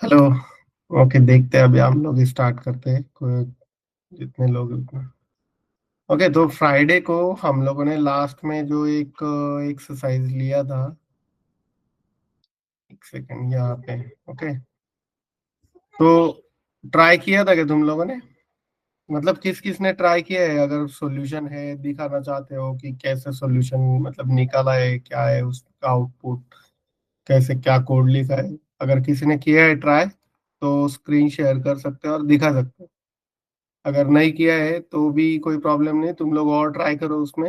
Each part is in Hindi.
हेलो। ओके, देखते हैं अभी हम लोग स्टार्ट करते हैं। जितने लोग उतना। ओके, तो फ्राइडे को हम लोगों ने लास्ट में जो एक एक्सरसाइज लिया था। एक सेकंड यहाँ पे। ओके, तो ट्राई किया था क्या तुम लोगों ने? मतलब किस किस ने ट्राई किया है? अगर सॉल्यूशन है दिखाना चाहते हो कि कैसे सॉल्यूशन मतलब निकाला है, क्या है उसका आउटपुट, कैसे क्या कोड लिखा है। अगर किसी ने किया है ट्राई तो स्क्रीन शेयर कर सकते हो और दिखा सकते हो। अगर नहीं किया है तो भी कोई प्रॉब्लम नहीं, तुम लोग और ट्राई करो उसमें।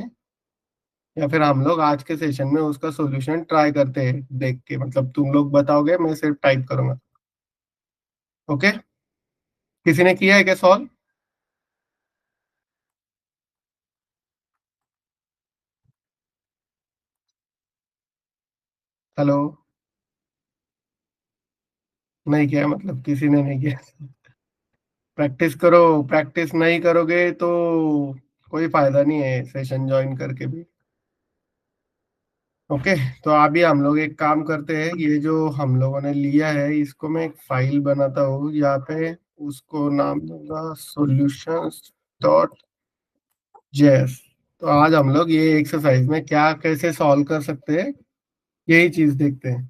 या फिर हम लोग आज के सेशन में उसका सॉल्यूशन ट्राई करते हैं देख के, मतलब तुम लोग बताओगे, मैं सिर्फ टाइप करूंगा। ओके, किसी ने किया है क्या सॉल्व? हेलो? नहीं किया मतलब किसी ने नहीं किया। प्रैक्टिस करो। प्रैक्टिस नहीं करोगे तो कोई फायदा नहीं है सेशन ज्वाइन करके भी। ओके, तो अभी हम लोग एक काम करते हैं, ये जो हम लोगों ने लिया है इसको मैं एक फाइल बनाता हूँ यहाँ पे। उसको नाम दूंगा solutions डॉट जेएस। तो आज हम लोग ये एक्सरसाइज में क्या कैसे सॉल्व कर सकते हैं यही चीज देखते हैं।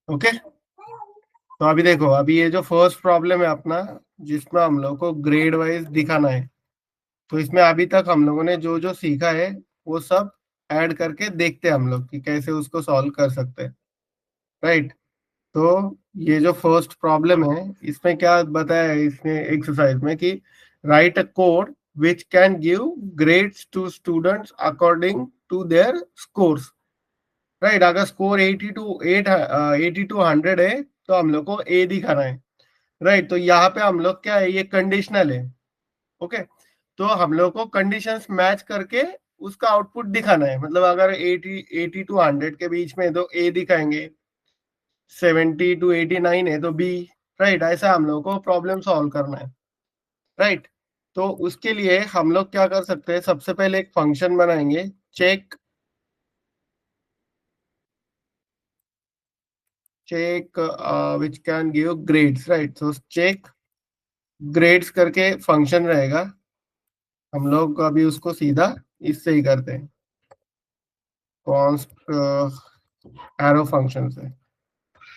ओके, तो अभी देखो, अभी ये जो फर्स्ट प्रॉब्लम है अपना, जिसमें हम लोग को ग्रेड वाइज दिखाना है, तो इसमें अभी तक हम लोगों ने जो जो सीखा है वो सब ऐड करके देखते हैं हम लोग कि कैसे उसको सॉल्व कर सकते हैं। राइट। तो ये जो फर्स्ट प्रॉब्लम है इसमें क्या बताया है इसने एक्सरसाइज में कि write a code which can give grades to students according to their scores. Right, अगर स्कोर 80 टू 100 है तो हम लोग को ए दिखाना है। राइट, तो यहाँ पे हम लोग क्या है, ये कंडीशनल है। ओके, तो हम लोग को कंडीशंस मैच करके उसका आउटपुट दिखाना है। मतलब अगर 80 टू 100 के बीच में है तो ए दिखाएंगे, 70 टू 89 है तो बी। राइट, ऐसा हम लोग को प्रॉब्लम सॉल्व करना है। राइट, तो उसके लिए हम लोग क्या कर सकते हैं, सबसे पहले एक फंक्शन बनाएंगे, check check which can give grades. Right, तो चेक ग्रेड्स करके फंक्शन रहेगा। हम लोग अभी उसको सीधा इससे ही करते हैं, कॉन्स्ट एरो फंक्शन से।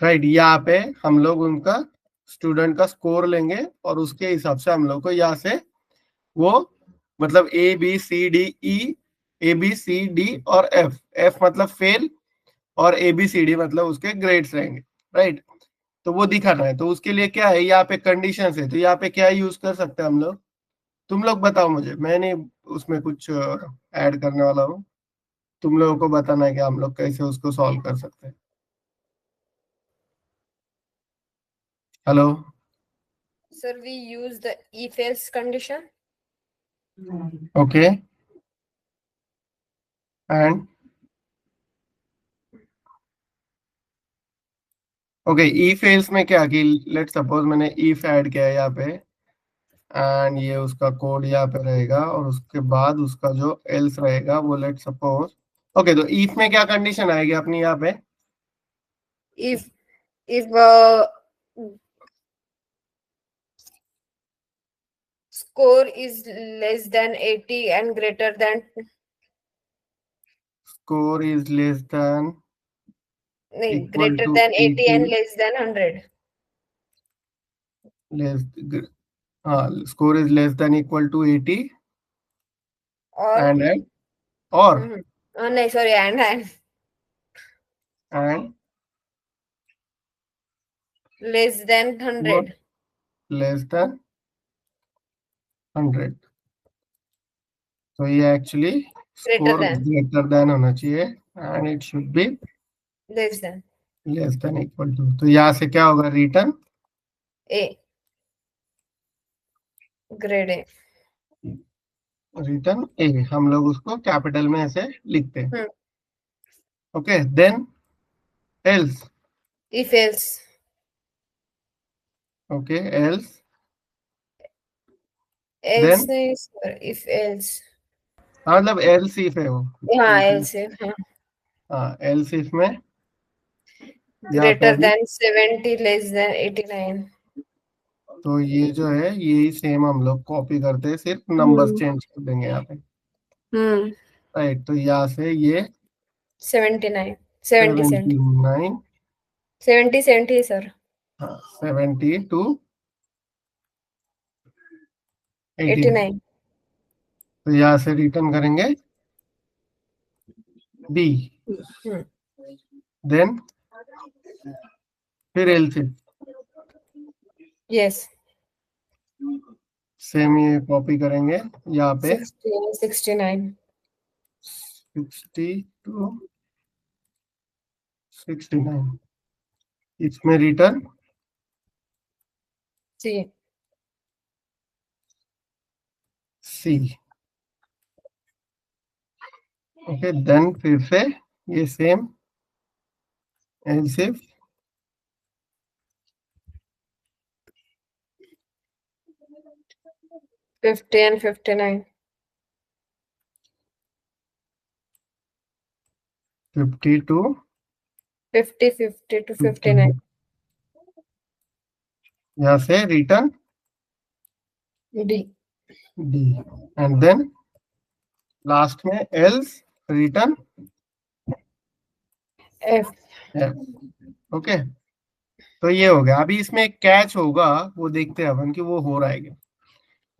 राइट, यहाँ पे हम लोग उनका स्टूडेंट का स्कोर लेंगे और उसके हिसाब से हम लोग को यहाँ से वो मतलब A B C D E, A B C D और एफ, एफ मतलब फेल और ए बी सी डी मतलब उसके ग्रेड्स रहेंगे। राइट, तो वो दिखाना है। तो उसके लिए क्या है, यहाँ पे कंडीशंस है, तो यहाँ पे क्या यूज कर सकते हैं हम लोग? तुम लोग बताओ मुझे, मैंने उसमें कुछ ऐड करने वाला हूँ। तुम लोगों को बताना है कि हम लोग कैसे उसको सॉल्व कर सकते हैं। Hello? Sir, we use the if-else condition. Okay, and okay, if else में क्या कि लेट सपोज मैंने इफ ऐड किया है यहाँ पे, एंड ये उसका कोड यहाँ पे रहेगा और उसके बाद उसका जो एल्स रहेगा वो लेट सपोज। ओके, तो इफ में क्या कंडीशन आएगी अपनी यहाँ पे? If score is less than 80 and greater than score is less than equal greater to than 80 80, and less than 100, less, हाँ, score is less than equal to 80 or and और no, sorry, and and less than और 100, लेस देन 100। तो ये एक्चुअली greater स्कोर than, ग्रेटर देन होना चाहिए and it should be less than less than equal to. तो यहाँ से क्या होगा, return A, grade A. Return A. हम लोग उसको कैपिटल में ऐसे लिखते हैं। Okay, then else. If else, okay, else else then, नहीं sir, if else, हाँ मतलब एल्स इफ है वो। हाँ if, else है, हाँ हाँ एल्स इफ में यहाँ पे greater भी। than 70 less than 89. तो ये जो है यही सेम हम लोग कॉपी करते हैं, सिर्फ नंबर्स Hmm. चेंज कर देंगे यहाँ पे। Hmm. राइट, तो यहाँ से ये 79. 70 79, 70. 70 70 sir. 70 to 89। 89. तो यहाँ से रिटर्न करेंगे बी, Hmm. देन फिर एल से Yes. सेम ये कॉपी करेंगे यहाँ पे 60 and 69. 60 टू 69, इसमें रिटर्न C. सी। ओके, देन फिर से ये सेम एल सिर्फ 50 and 59. 50 to 50 50 to 59, 59. यहाँ से return D. D, and then last में else return F. F. Okay, तो ये हो गया। अभी इसमें एक कैच होगा, वो देखते हैं अपन कि वो हो रहा है क्या।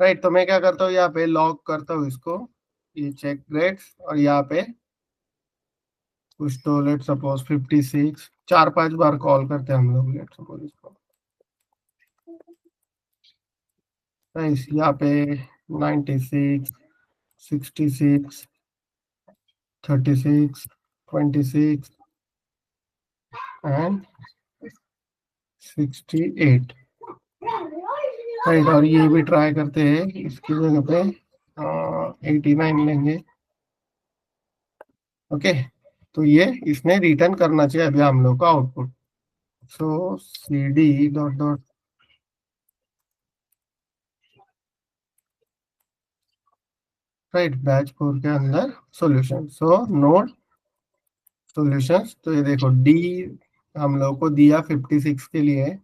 राइट, तो मैं क्या करता हूँ, यहाँ पे लॉक करता हूँ इसको, ये चेक ग्रेड्स, और यहाँ पे कुछ तो लेट सपोज 56, 4-5 बार कॉल करते हैं हम लोग, लेट सपोज इसको। नाइस, यहाँ पे 96, 66, 36, 26 एंड 68। राइट, और ये भी ट्राई करते हैं, इसकी जगह पे 89 लेंगे। ओके, तो ये इसने रिटर्न करना चाहिए अभी हम लोग का output. So C D dot dot right batch 4 के अंदर सॉल्यूशन, सो नोड सॉल्यूशंस। तो ये देखो डी हम लोग को दिया 56 के लिए,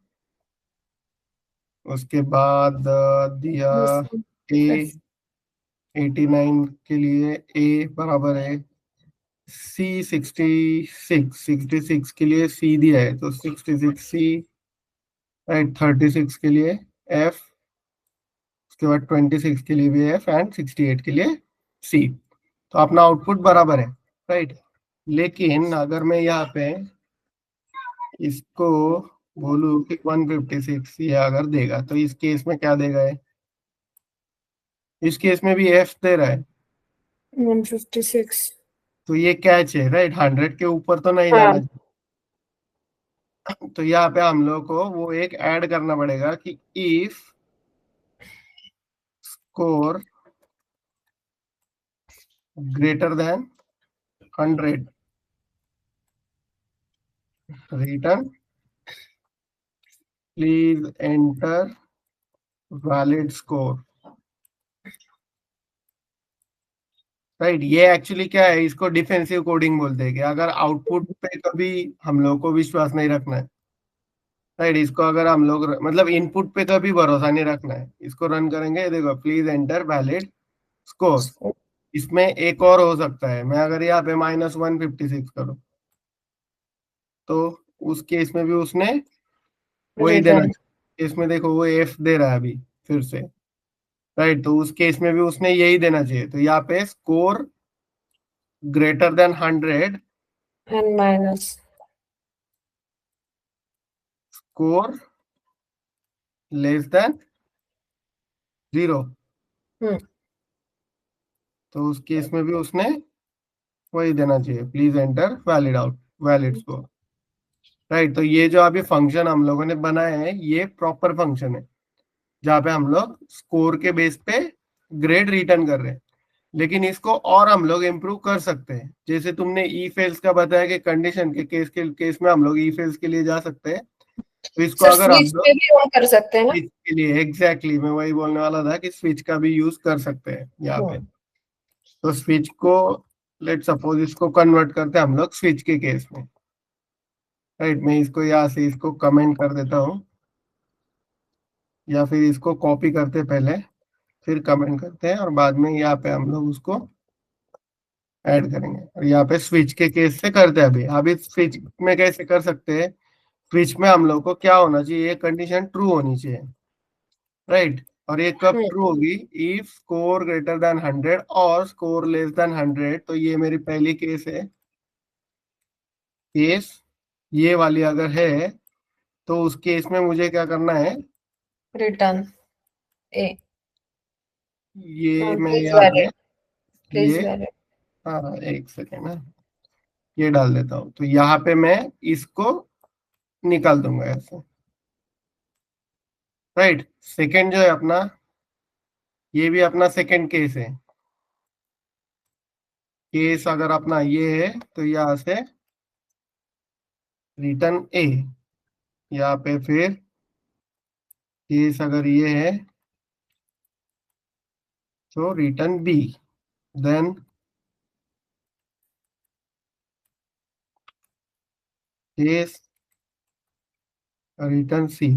उसके बाद दिया ए 89 के लिए, ए बराबर है सी 66 के लिए सी दिया है, तो 66 सी। राइट, 36 के लिए एफ, उसके बाद 26 के लिए भी एफ, एंड 68 के लिए सी। तो अपना आउटपुट बराबर है। राइट, लेकिन अगर मैं यहाँ पे इसको बोलूँ कि 156 ये अगर देगा, तो इस केस में क्या देगा है, इस केस में भी एफ दे रहा है, 156. तो ये कैच है। राइट, 100 के ऊपर तो नहीं जाना हाँ. चाहिए। तो यहाँ पे हम लोग को वो एक ऐड करना पड़ेगा कि if score greater than 100 return please enter valid score. Right, ये एक्चुअली क्या है, इसको डिफेंसिव कोडिंग बोलते हैं कि अगर आउटपुट पे कभी हम लोग को विश्वास नहीं रखना है। राइट, इसको अगर हम लोग मतलब इनपुट पे कभी भरोसा नहीं रखना है, इसको रन करेंगे, देखो प्लीज एंटर वैलिड स्कोर। इसमें एक और हो सकता है, मैं अगर यहाँ पे -156 करूँ, तो उस केस में भी उसने वही देना Return. चाहिए। इसमें देखो वो एफ दे रहा है अभी फिर से। राइट, तो उस केस में भी उसने यही देना चाहिए। तो यहाँ पे score greater than 100, And minus. Score less than 0, Hmm. तो उस केस में भी उसने वही देना चाहिए, please enter valid out valid score. Right, तो ये जो अभी फंक्शन हम लोगों ने बनाए हैं, ये प्रॉपर फंक्शन है जहाँ पे हम लोग स्कोर के बेस पे ग्रेड रिटर्न कर रहे हैं। लेकिन इसको और हम लोग इम्प्रूव कर सकते हैं, जैसे तुमने ई फेल्स का बताया कि कंडीशन के केस में हम लोग ई फेल्स के लिए जा सकते हैं। तो इसको सर अगर हम स्विच लोग पे भी ऑन कर सकते हैं ना? स्विच के लिए, एग्जैक्टली मैं वही बोलने वाला था कि स्विच का भी यूज कर सकते हैं यहाँ पे। तो स्विच को लेट सपोज इसको कन्वर्ट करते हैं हम लोग स्विच के केस में। राइट, मैं इसको यहाँ से इसको कमेंट कर देता हूँ, या फिर इसको कॉपी करते पहले, फिर कमेंट करते हैं, और बाद में यहाँ पे हम लोग उसको ऐड करेंगे। और यहाँ पे स्विच के केस से करते हैं। अभी अभी स्विच में कैसे कर सकते हैं? स्विच में हम लोग को क्या होना चाहिए, ये कंडीशन ट्रू होनी चाहिए, राइट। और ये कब हम्म ट्रू होगी? इफ स्कोर ग्रेटर देन 100 और स्कोर लेस देन 100। तो ये मेरी पहली केस है। केस ये वाली अगर है, तो उस केस में मुझे क्या करना है? रिटर्न ए। ये मैं प्लीज यहाँ पे वैलिड, प्लीज ये, वैलिड। हाँ एक सेकेंड ना, ये डाल देता हूँ। तो यहाँ पे मैं इसको निकाल दूंगा ऐसे, राइट। सेकेंड जो है अपना, ये भी अपना सेकेंड केस है। केस अगर अपना ये है, तो यहाँ से रिटर्न ए। यहाँ पे फिर केस अगर ये है, तो return B. Then case return C.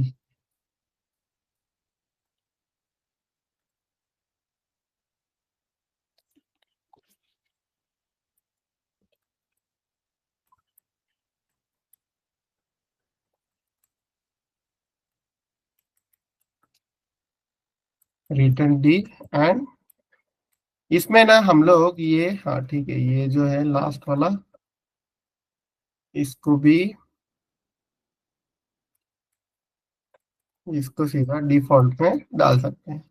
Return D. And इसमें ना हम लोग ये, हाँ ठीक है, ये जो है लास्ट वाला, इसको भी, इसको सीधा डिफॉल्ट में डाल सकते हैं।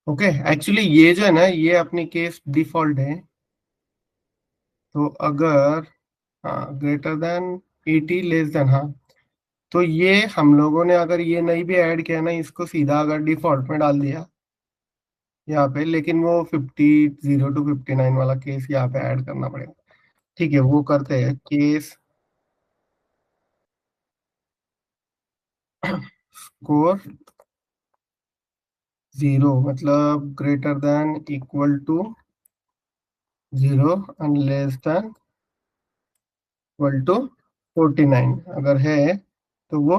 ओके, एक्चुअली ये जो है ना, ये अपनी केस डिफॉल्ट है। तो अगर, हाँ ग्रेटर देन 80 लेस देन, हाँ, तो ये हम लोगों ने अगर ये नहीं भी ऐड किया ना, इसको सीधा अगर डिफॉल्ट में डाल दिया यहाँ पे, लेकिन वो 50 to 59 वाला केस यहाँ पे ऐड करना पड़ेगा। ठीक है, वो करते हैं। केस स्कोर 0 मतलब greater than equal to 0 and less than equal to 49 अगर है, तो वो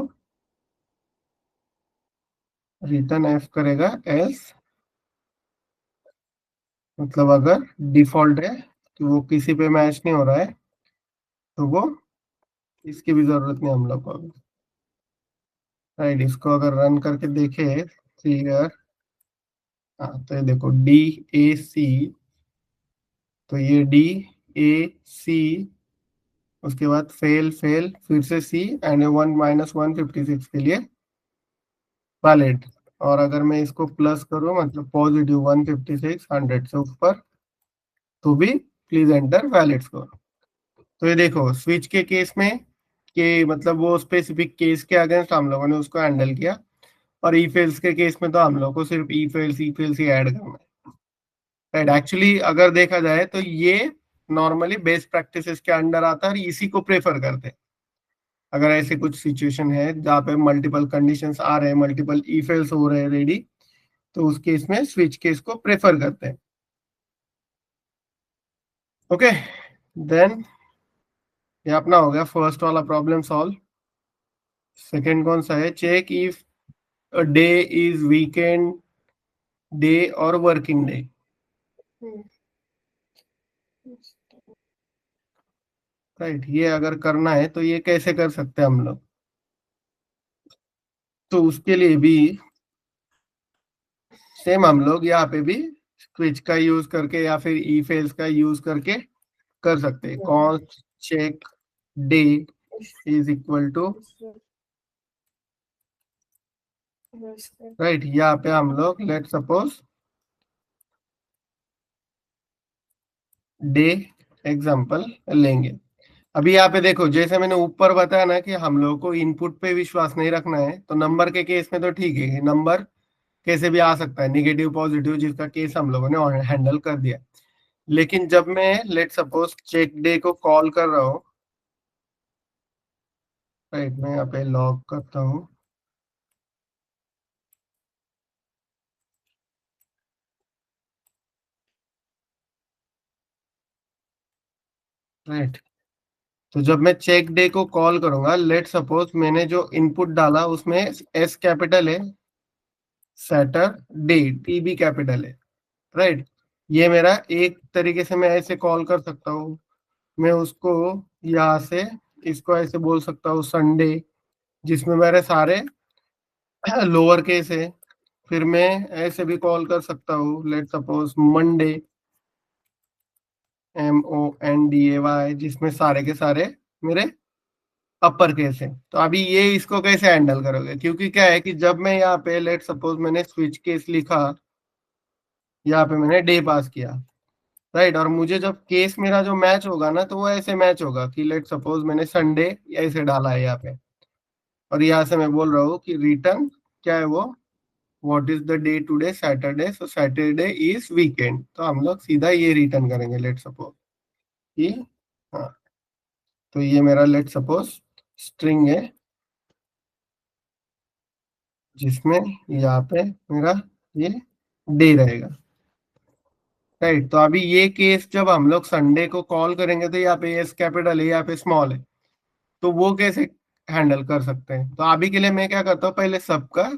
रिटर्न एफ करेगा एल्स। मतलब अगर डिफॉल्ट है कि वो किसी पे मैच नहीं हो रहा है, तो वो, इसकी भी जरूरत नहीं हम लोग को अभी, राइट। इसको अगर रन करके देखे, फिगर, हाँ तो ये देखो डी ए सी, तो ये डी ए सी, उसके बाद फेल फेल, फिर से सी, एंड 1 - 156 के लिए वैलिड। और अगर मैं इसको प्लस करूं, मतलब पॉजिटिव 156 100 से ऊपर, तो भी प्लीज एंटर वैलिड स्कोर। तो ये देखो स्विच के केस में, कि मतलब वो स्पेसिफिक केस के अगेंस्ट हम लोगों ने उसको हैंडल किया, और ई फेल्स के केस में तो हम लोग को सिर्फ ई फेल्स ही ऐड करना है, राइट। एक्चुअली अगर देखा जाए तो ये नॉर्मली बेस्ट प्रैक्टिसेस के अंडर आता है, और इसी को प्रेफर करते हैं। अगर ऐसे कुछ सिचुएशन है जहाँ पे मल्टीपल कंडीशंस आ रहे हैं, मल्टीपल ई फेल्स हो रहे हैं रेडी, तो उस केस में स्विच केस को प्रेफर करते हैं। ओके, देन ये अपना हो गया फर्स्ट वाला प्रॉब्लम सॉल्व। सेकंड कौन सा है? Check if a day is weekend day और वर्किंग डे। राइट, ये अगर करना है तो ये कैसे कर सकते हैं हम लोग? तो उसके लिए भी सेम हम लोग यहाँ पे भी स्विच का यूज करके या फिर ई फेल्स का यूज करके कर सकते हैं। Const check day is equal to, right, यहाँ पे हम लोग लेट सपोज डे एग्जांपल लेंगे। अभी यहाँ पे देखो, जैसे मैंने ऊपर बताया ना कि हम लोग को इनपुट पे विश्वास नहीं रखना है, तो नंबर के केस में तो ठीक है, नंबर कैसे भी आ सकता है, निगेटिव पॉजिटिव, जिसका केस हम लोगों ने हैंडल कर दिया। लेकिन जब मैं लेट सपोज चेक डे को कॉल कर रहा हूँ, राइट, मैं यहाँ पे लॉग करता हूँ। राइट। तो जब मैं चेक डे को कॉल करूंगा, लेट सपोज मैंने जो इनपुट डाला उसमें एस कैपिटल है, सैटरडे टी भी कैपिटल है, राइट। ये मेरा एक तरीके से मैं ऐसे कॉल कर सकता हूँ। मैं उसको यहाँ से इसको ऐसे बोल सकता हूँ संडे, जिसमें मेरे सारे लोअर केस है। फिर मैं ऐसे भी कॉल कर सकता हूँ, लेट सपोज मंडे, MONDAY, जिसमें सारे के सारे मेरे अपर केस है। तो अभी ये इसको कैसे हैंडल करोगे, क्योंकि क्या है कि जब मैं यहाँ पे लेट सपोज मैंने स्विच केस लिखा, यहाँ पे मैंने डे पास किया, राइट। और मुझे जब केस मेरा जो मैच होगा ना, तो वो ऐसे मैच होगा कि लेट सपोज मैंने संडे ऐसे डाला है यहाँ पे, और यहाँ से मैं बोल रहा हूँ कि रिटर्न क्या है वो, what is the day today, Saturday, so Saturday is weekend. तो हम लोग सीधा ये रिटर्न करेंगे, लेट सपोज कि, हाँ, तो ये मेरा लेट सपोज स्ट्रिंग है, जिसमें यहाँ पे मेरा ये डे रहेगा, राइट। तो अभी ये केस जब हम लोग संडे को कॉल करेंगे, तो यहाँ पे एस कैपिटल है, यहाँ पे स्मॉल है, तो वो कैसे हैंडल कर सकते हैं। तो अभी के लिए मैं क्या करता हूँ, पहले सबका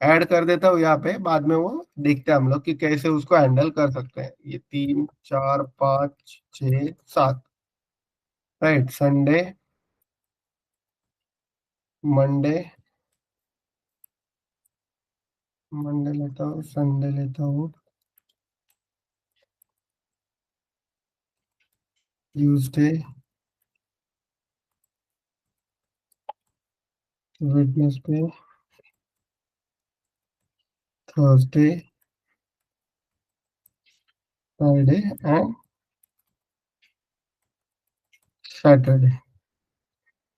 ऐड कर देता हूँ यहाँ पे, बाद में वो देखते हैं हम लोग कि कैसे उसको हैंडल कर सकते हैं। ये 3 4 5 6 7, राइट। संडे, मंडे, मंडे लेता हूँ, संडे लेता हूँ, Tuesday, Wednesday, Thursday, Friday and Saturday,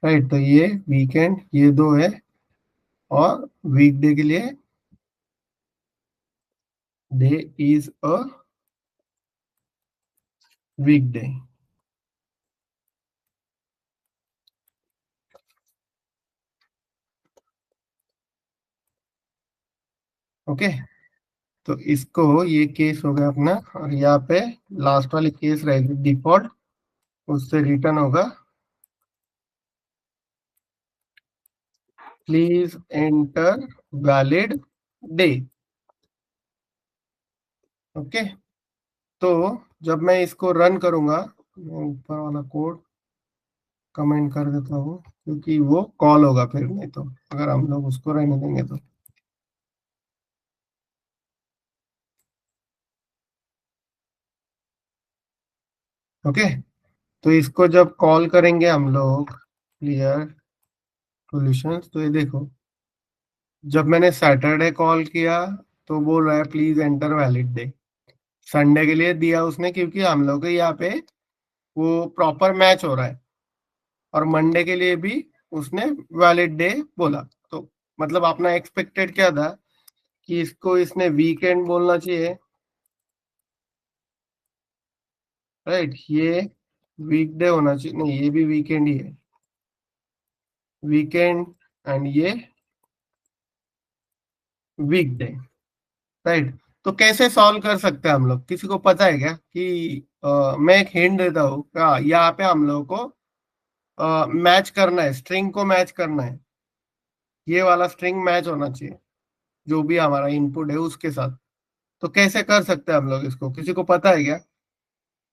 right. तो ये वीकेंड ये दो है, और वीकडे के लिए day is a weekday. Okay. तो इसको ये केस हो गया अपना, और यहाँ पे लास्ट वाली केस रहेगी डिफॉल्ट, उससे रिटर्न होगा please enter valid day. Okay. तो जब मैं इसको रन करूंगा, मैं ऊपर वाला कोड कमेंट कर देता हूँ, क्योंकि वो कॉल होगा फिर, नहीं तो अगर हम लोग उसको रहने देंगे तो। ओके। तो इसको जब कॉल करेंगे हम लोग क्लियर सॉल्यूशंस, तो ये देखो, जब मैंने सैटरडे कॉल किया, तो बोल रहा है please enter valid day. Sunday के लिए दिया उसने, क्योंकि हम लोग के यहाँ पे वो प्रॉपर मैच हो रहा है। और मंडे के लिए भी उसने वैलिड डे बोला। तो मतलब अपना एक्सपेक्टेड क्या था, कि इसको इसने वीकेंड बोलना चाहिए, राइट। ये वीकडे होना चाहिए, नहीं ये भी वीकेंड ही है, वीकेंड, एंड ये वीकडे, राइट। तो कैसे सॉल्व कर सकते हैं हम लोग, किसी को पता है क्या कि मैं एक हिंट देता हूँ, यहाँ पे हम लोग को मैच करना है, स्ट्रिंग को मैच करना है, ये वाला स्ट्रिंग मैच होना चाहिए जो भी हमारा इनपुट है उसके साथ। तो कैसे कर सकते हैं हम लोग इसको, किसी को पता है क्या,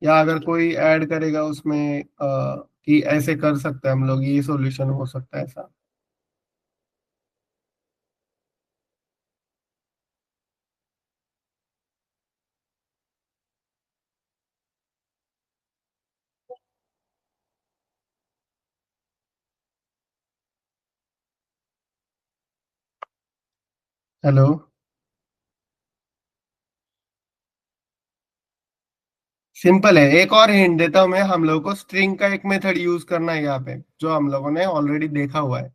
या अगर कोई ऐड करेगा उसमें कि ऐसे कर सकते हैं हम लोग, ये सॉल्यूशन हो सकता है ऐसा। हेलो। सिंपल है, एक और हिंट देता हूं मैं, हम लोग को स्ट्रिंग का एक मेथड यूज करना है यहाँ पे, जो हम लोगों ने ऑलरेडी देखा हुआ है।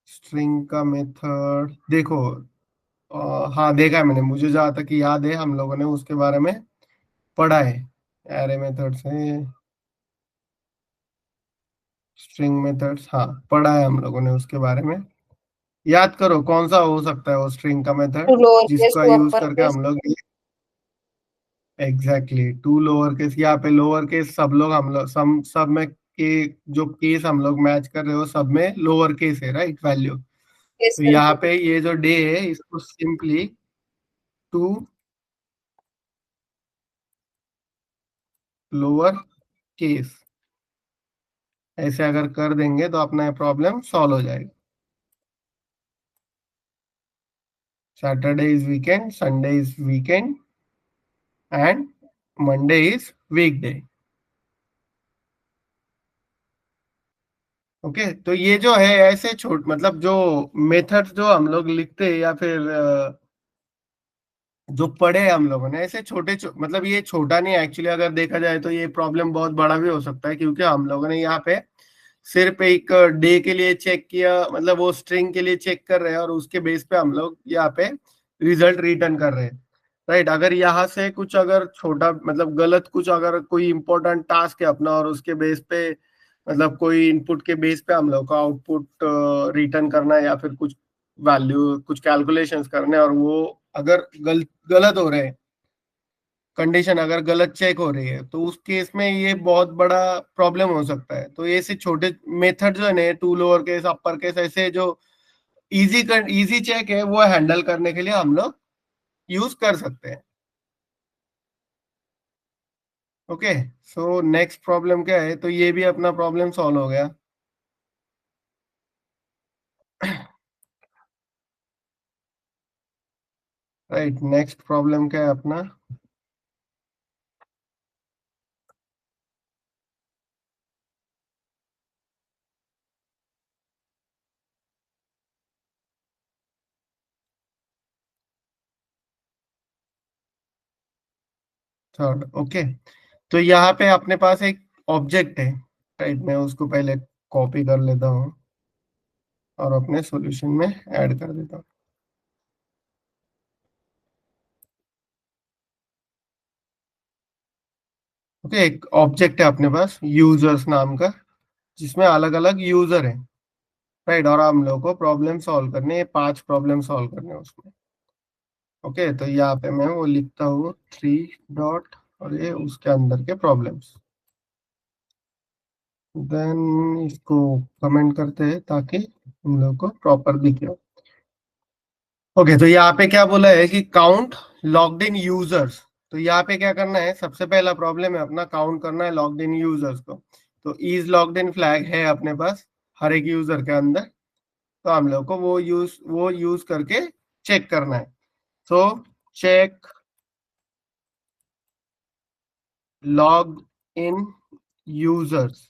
स्ट्रिंग का मेथड देखो, हाँ देखा है मैंने, मुझे जहाँ तक याद है हम लोगों ने उसके बारे में पढ़ा है। एरे मेथड से स्ट्रिंग मेथड्स, हाँ पढ़ा है हम लोगों ने उसके बारे में। याद करो कौन सा हो सकता है वो स्ट्रिंग का To मेथड, lower case जिसका to यूज upper करके case. हम लोग एग्जैक्टली, टू लोअर केस, यहाँ पे लोअर केस सब लोग, हम लोग सब में के जो केस हम लोग मैच कर रहे हो सब में लोअर केस है, राइट, वैल्यू। Yes, तो यहाँ बिल्कुल। पे ये जो डे है इसको सिंपली टू लोअर केस ऐसे अगर कर देंगे तो अपना प्रॉब्लम सॉल्व हो जाएगा। Saturday is weekend, Sunday is weekend and Monday is weekday. Okay, तो ये जो है ऐसे छोट मतलब जो मेथड्स जो हम लोग लिखते हैं या फिर जो पढ़े हैं हम लोगों ने, ऐसे मतलब ये छोटा नहीं एक्चुअली, अगर देखा जाए तो ये प्रॉब्लम बहुत बड़ा भी हो सकता है, क्योंकि हम लोगों ने यहाँ पे सिर्फ एक डे के लिए चेक किया, मतलब वो स्ट्रिंग के लिए चेक कर रहे हैं और उसके बेस पे हम लोग यहाँ पे रिजल्ट रिटर्न कर रहे हैं, राइट। अगर यहाँ से कुछ अगर छोटा मतलब गलत कुछ अगर कोई इंपॉर्टेंट टास्क है अपना और उसके बेस पे मतलब कोई इनपुट के बेस पे हम लोग को आउटपुट रिटर्न करना है या फिर कुछ वैल्यू कुछ कैलकुलेशंस करने हैं, और वो अगर गलत हो रहे हैं, कंडीशन अगर गलत चेक हो रही है, तो उस केस में ये बहुत बड़ा प्रॉब्लम हो सकता है। तो ये से छोटे मेथड जो है ना, to lower case upper case ऐसे जो इजी चेक है वो हैंडल करने के लिए हम लोग यूज कर सकते हैं। ओके, सो नेक्स्ट प्रॉब्लम क्या है, तो ये भी अपना प्रॉब्लम सॉल्व हो गया। राइट, नेक्स्ट प्रॉब्लम क्या है अपना, थर्ड। ओके, तो यहाँ पे अपने पास एक ऑब्जेक्ट है, राइट, मैं उसको पहले कॉपी कर लेता हूँ और अपने सॉल्यूशन में ऐड कर देता हूँ। ओके, एक ऑब्जेक्ट है अपने पास यूजर्स नाम का, जिसमें अलग अलग यूजर है, राइट, और हम लोग को प्रॉब्लम सॉल्व करनी है, 5 प्रॉब्लम सॉल्व करने हैं उसमें। ओके, तो यहाँ पे मैं वो लिखता हूँ 3 डॉट और ये उसके अंदर के प्रॉब्लम्स, देन इसको कमेंट करते हैं ताकि हम लोग को प्रॉपर दिखे। ओके, तो यहाँ पे क्या बोला है कि काउंट लॉग्ड इन यूजर्स। तो यहाँ पे क्या करना है, सबसे पहला प्रॉब्लम है अपना काउंट करना है लॉग्ड इन यूजर्स को। तो इज लॉग्ड इन फ्लैग है अपने पास हर एक यूजर के अंदर, तो हम लोग को वो यूज करके चेक करना है। तो चेक लॉग इन यूजर्स।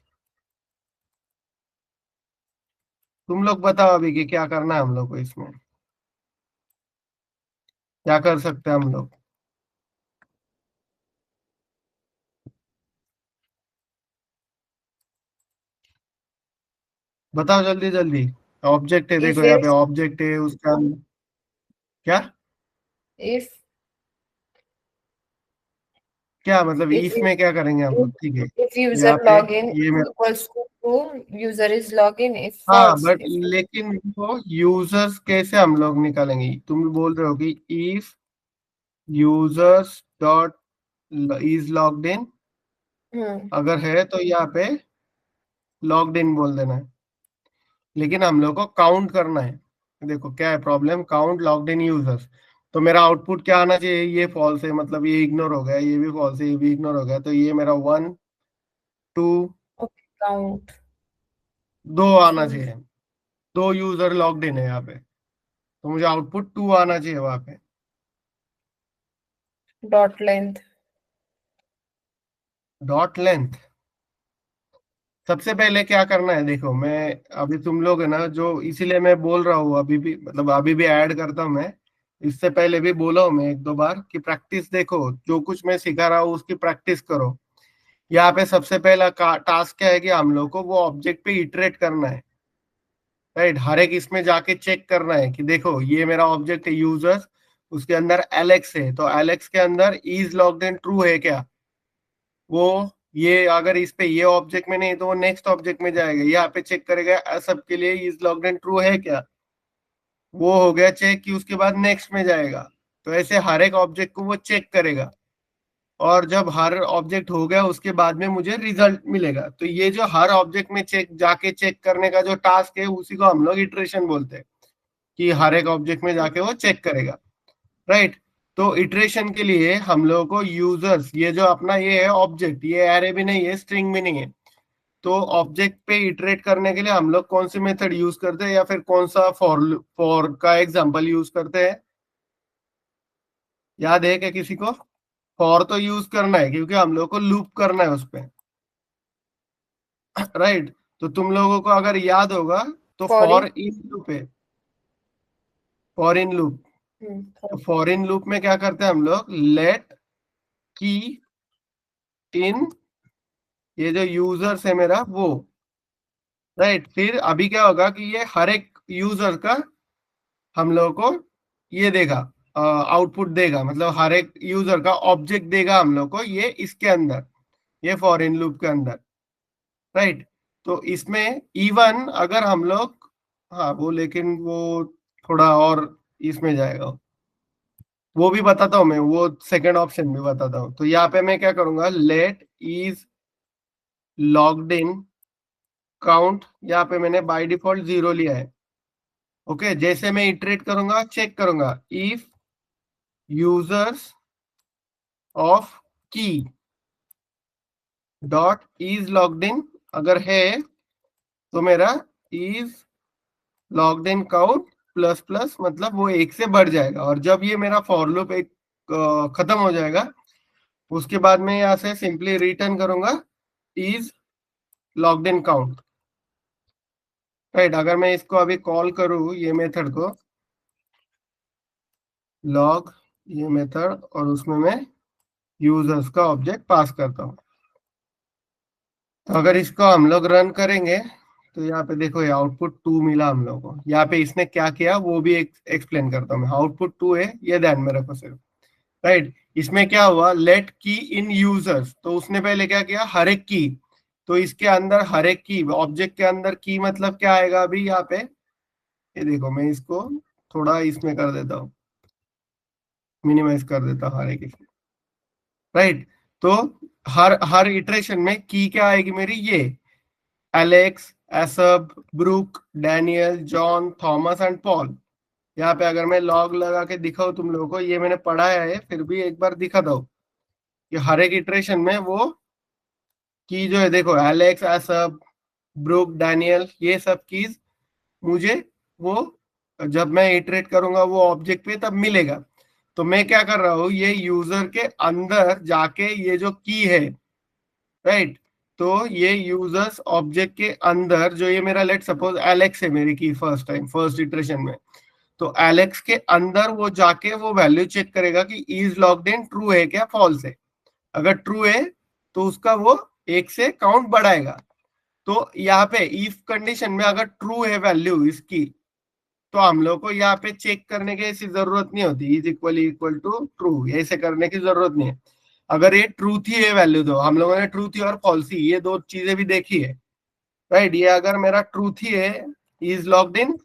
तुम लोग बताओ अभी कि क्या करना है हम लोग को इसमें, क्या कर सकते हैं हम लोग। बताओ जल्दी जल्दी। ऑब्जेक्ट है, If देखो यहाँ पे yes, ऑब्जेक्ट है उसका क्या if क्या मतलब if इफ में क्या करेंगे हम if लोग, ठीक है। if user यहाँ पे login ये मैं equals to true, user is login if हाँ, false, बट if लेकिन वो यूजर्स कैसे हम लोग निकालेंगे, तुम बोल रहे हो कि if users dot is logged in, hmm, अगर है तो यहाँ पे लॉग्ड इन बोल देना है, लेकिन हम लोग को काउंट करना है। देखो क्या है problem, count logged in users. तो मेरा आउटपुट क्या आना चाहिए, ये फॉल्स है, मतलब ये इग्नोर हो गया, ये भी फॉल्स है, ये भी इग्नोर हो गया, तो ये मेरा 1 2 okay, count 2 आना use चाहिए। 2 यूजर लॉग्ड इन है यहाँ पे, तो मुझे आउटपुट 2 आना चाहिए वहां पे। dot length. डॉट लेंथ, सबसे पहले क्या करना है, देखो मैं अभी तुम लोग है ना जो, इसीलिए मैं बोल रहा हूँ अभी भी, मतलब अभी भी ऐड करता हूँ मैं, इससे पहले भी बोला हूँ मैं 1 2 बार कि प्रैक्टिस, देखो जो कुछ मैं सिखा रहा हूँ उसकी प्रैक्टिस करो। यहाँ पे सबसे पहला टास्क क्या है कि हम लोग को वो ऑब्जेक्ट पे इटरेट करना है, राइट, हर एक इसमें जाके चेक करना है कि देखो ये मेरा ऑब्जेक्ट है यूजर्स, उसके अंदर एलेक्स है, तो एलेक्स के अंदर इज लॉग्ड इन ट्रू है क्या, वो ये अगर इस पे ये ऑब्जेक्ट में नहीं तो वो नेक्स्ट ऑब्जेक्ट में जाएगा, यहाँ पे चेक करेगा सबके लिए इज लॉग्ड इन ट्रू है क्या, वो हो गया चेक कि उसके बाद नेक्स्ट में जाएगा। तो ऐसे हर एक ऑब्जेक्ट को वो चेक करेगा। और जब हर ऑब्जेक्ट हो गया उसके बाद में मुझे रिजल्ट मिलेगा। तो ये जो हर ऑब्जेक्ट में चेक करने का जो टास्क है उसी को हम लोग इटरेशन बोलते हैं, कि हर एक ऑब्जेक्ट में जाके वो चेक करेगा। राइट। तो इटरेशन के लिए हम लोगों को यूजर्स, ये जो अपना ये है ऑब्जेक्ट, ये एरे भी नहीं है, स्ट्रिंग भी नहीं है। तो ऑब्जेक्ट पे इटरेट करने के लिए हम लोग कौन सी मेथड यूज करते हैं, या फिर कौन सा फॉर का एग्जांपल यूज करते हैं? याद है क्या किसी को? फॉर तो यूज करना है क्योंकि हम लोग को लूप करना है उस पे। राइट। तो तुम लोगों को अगर याद होगा तो for for in in loop है, फॉर इन लूप। तो for- फॉर इन लूप में क्या करते हैं हम लोग, लेट की इन, ये जो यूजर्स है मेरा वो। राइट। फिर अभी क्या होगा कि ये हर एक यूजर का हम लोगों को ये देगा, आउटपुट देगा, मतलब हर एक यूजर का ऑब्जेक्ट देगा हम लोग को ये इसके अंदर, ये फॉर इन लूप के अंदर। राइट। तो इसमें इवन अगर हम लोग, हाँ वो, लेकिन वो थोड़ा और इसमें जाएगा, वो भी बताता हूँ मैं, वो सेकंड ऑप्शन भी बताता हूँ। तो यहाँ पे मैं क्या करूंगा, let is logged in count, यहाँ पे मैंने बाय डिफॉल्ट 0 लिया है। ओके। जैसे मैं इटरेट करूंगा, चेक करूंगा, इफ यूजर्स ऑफ की डॉट इज लॉग्ड इन अगर है, तो मेरा is logged in count plus plus, मतलब वो एक से बढ़ जाएगा। और जब ये मेरा फॉर लूप एक खत्म हो जाएगा, उसके बाद मैं यहाँ से सिंपली रिटर्न करूंगा is logged in count. Right. अगर मैं इसको अभी कॉल करूँ ये मेथड को, लॉग ये मेथड, और उसमें मैं यूजर्स का ऑब्जेक्ट पास करता हूँ, तो अगर इसको हम लोग रन करेंगे तो यहाँ पे देखो ये आउटपुट 2 मिला हम लोग को। यहाँ पे इसने क्या किया वो भी एक्सप्लेन करता हूँ मैं। आउटपुट 2 है, ये ध्यान में रखो सिर्फ। राइट। इसमें क्या हुआ, लेट की इन यूजर्स, तो उसने पहले क्या किया, हर एक की। तो इसके अंदर हर एक की ऑब्जेक्ट के अंदर की मतलब क्या आएगा अभी यहाँ पे, ये देखो मैं इसको थोड़ा इसमें कर देता हूँ, मिनिमाइज कर देता हूँ हर एक। राइट। तो हर हर इटरेशन में की क्या आएगी मेरी, ये एलेक्स, एसब, Brook, Daniel, John, Thomas and Paul. यहाँ पे अगर मैं लॉग लगा के दिखाऊं तुम लोगों को, ये मैंने पढ़ाया है फिर भी एक बार दिखा दो कि हर एक इटरेशन में वो की जो है, देखो एलेक्स, एसब, ब्रूक, डैनियल, ये सब कीज मुझे वो जब मैं इटरेट करूंगा वो ऑब्जेक्ट पे तब मिलेगा। तो मैं क्या कर रहा हूँ, ये यूजर के अंदर जाके ये जो की है, राइट, तो ये यूजर्स ऑब्जेक्ट के अंदर जो ये मेरा, लेट सपोज एलेक्स है मेरी की फर्स्ट टाइम फर्स्ट इटरेशन में, तो एलेक्स के अंदर वो जाके वो वैल्यू चेक करेगा कि इज लॉग्ड इन ट्रू है क्या फॉल्स है। अगर ट्रू है तो उसका वो एक से काउंट बढ़ाएगा। तो यहाँ पे इफ कंडीशन में अगर ट्रू है वैल्यू इसकी, तो हम लोग को यहाँ पे चेक करने की ऐसी जरूरत नहीं होती, is equal equal to true, ऐसे करने की जरूरत नहीं है। अगर ये ट्रूथ ही है वैल्यू, तो हम लोगों ने ट्रूथ ही और फॉल्स ही ये दो चीजें भी देखी है। राइट। ये अगर मेरा ट्रूथ ही है, इज लॉग्ड इन,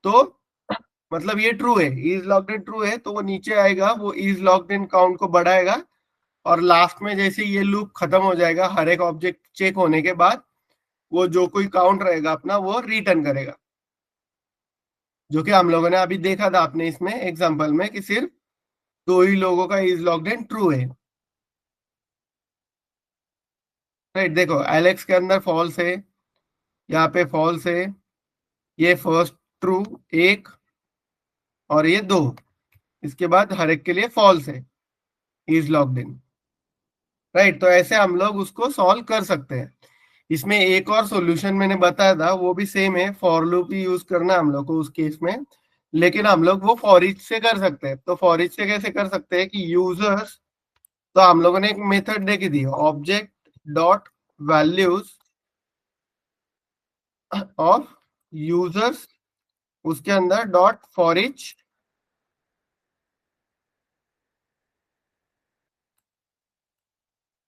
तो मतलब ये ट्रू है, इज लॉग्ड इन ट्रू है, तो वो नीचे आएगा, वो इज लॉग्ड इन काउंट को बढ़ाएगा। और लास्ट में जैसे ये लूप खत्म हो जाएगा, हर एक ऑब्जेक्ट चेक होने के बाद वो जो कोई काउंट रहेगा अपना वो रिटर्न करेगा, जो कि हम लोगों ने अभी देखा था आपने इसमें एग्जांपल में कि सिर्फ दो ही लोगों का इज लॉग्ड इन ट्रू है। राइट। देखो एलेक्स के अंदर फॉल्स है, यहाँ पे फॉल्स है, ये फर्स्ट ट्रू एक, और ये दो, इसके बाद हर एक के लिए फॉल्स है, इज लॉग्ड इन। राइट। तो ऐसे हम लोग उसको सॉल्व कर सकते हैं। इसमें एक और सॉल्यूशन मैंने बताया था, वो भी सेम है, फॉर लूप ही यूज करना है हम लोग को उस केस में। लेकिन हम लोग वो फॉर ईच से कर सकते हैं। तो फॉर ईच से कैसे कर सकते हैं कि यूजर्स, तो हम लोगों ने एक मेथड देखी थी, object dot values of users, उसके अंदर डॉट फॉर ईच।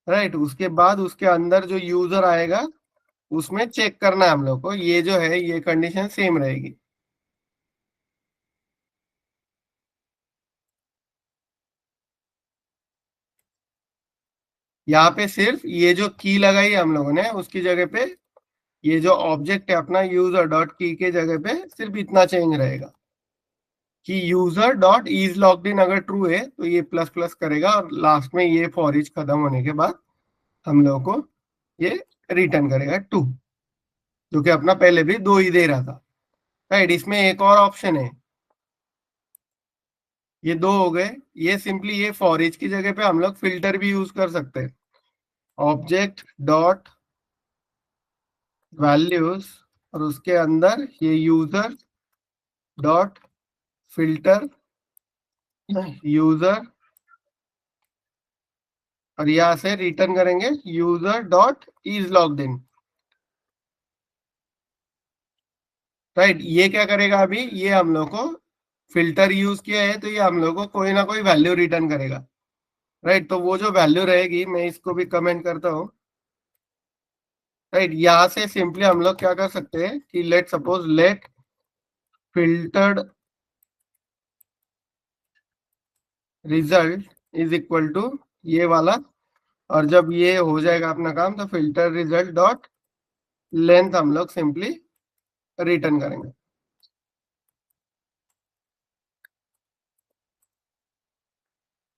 राइट। उसके बाद उसके अंदर जो यूजर आएगा उसमें चेक करना है हम लोग को, ये जो है ये कंडीशन सेम रहेगी। यहाँ पे सिर्फ ये जो की लगाई है हम लोगों ने उसकी जगह पे ये जो ऑब्जेक्ट है अपना यूजर डॉट की के जगह पे सिर्फ इतना चेंज रहेगा कि यूजर डॉट इज लॉग्ड इन अगर ट्रू है तो ये प्लस प्लस करेगा और लास्ट में ये फॉर ईच खत्म होने के बाद हम लोग को ये रिटर्न करेगा 2, जो कि अपना पहले भी 2 ही दे रहा था। राइट, इसमें एक और ऑप्शन है, ये 2 हो गए। ये सिंपली ये फॉर ईच की जगह पे हम लोग फिल्टर भी यूज कर सकते हैं, ऑब्जेक्ट डॉट वैल्यूज और उसके अंदर ये यूजर डॉट फिल्टर यूजर और यहां से रिटर्न करेंगे user dot is logged in. Right, ये क्या करेगा अभी, ये हम लोग को फिल्टर यूज किया है तो ये हम लोग को कोई ना कोई वैल्यू रिटर्न करेगा। राइट, तो वो जो वैल्यू रहेगी मैं इसको भी कमेंट करता हूँ। राइट, यहाँ से सिंपली हम लोग क्या कर सकते हैं कि let suppose let filtered result is equal to ये वाला, और जब ये हो जाएगा अपना काम तो फिल्टर रिजल्ट डॉट लेंथ हम लोग सिंपली रिटर्न करेंगे।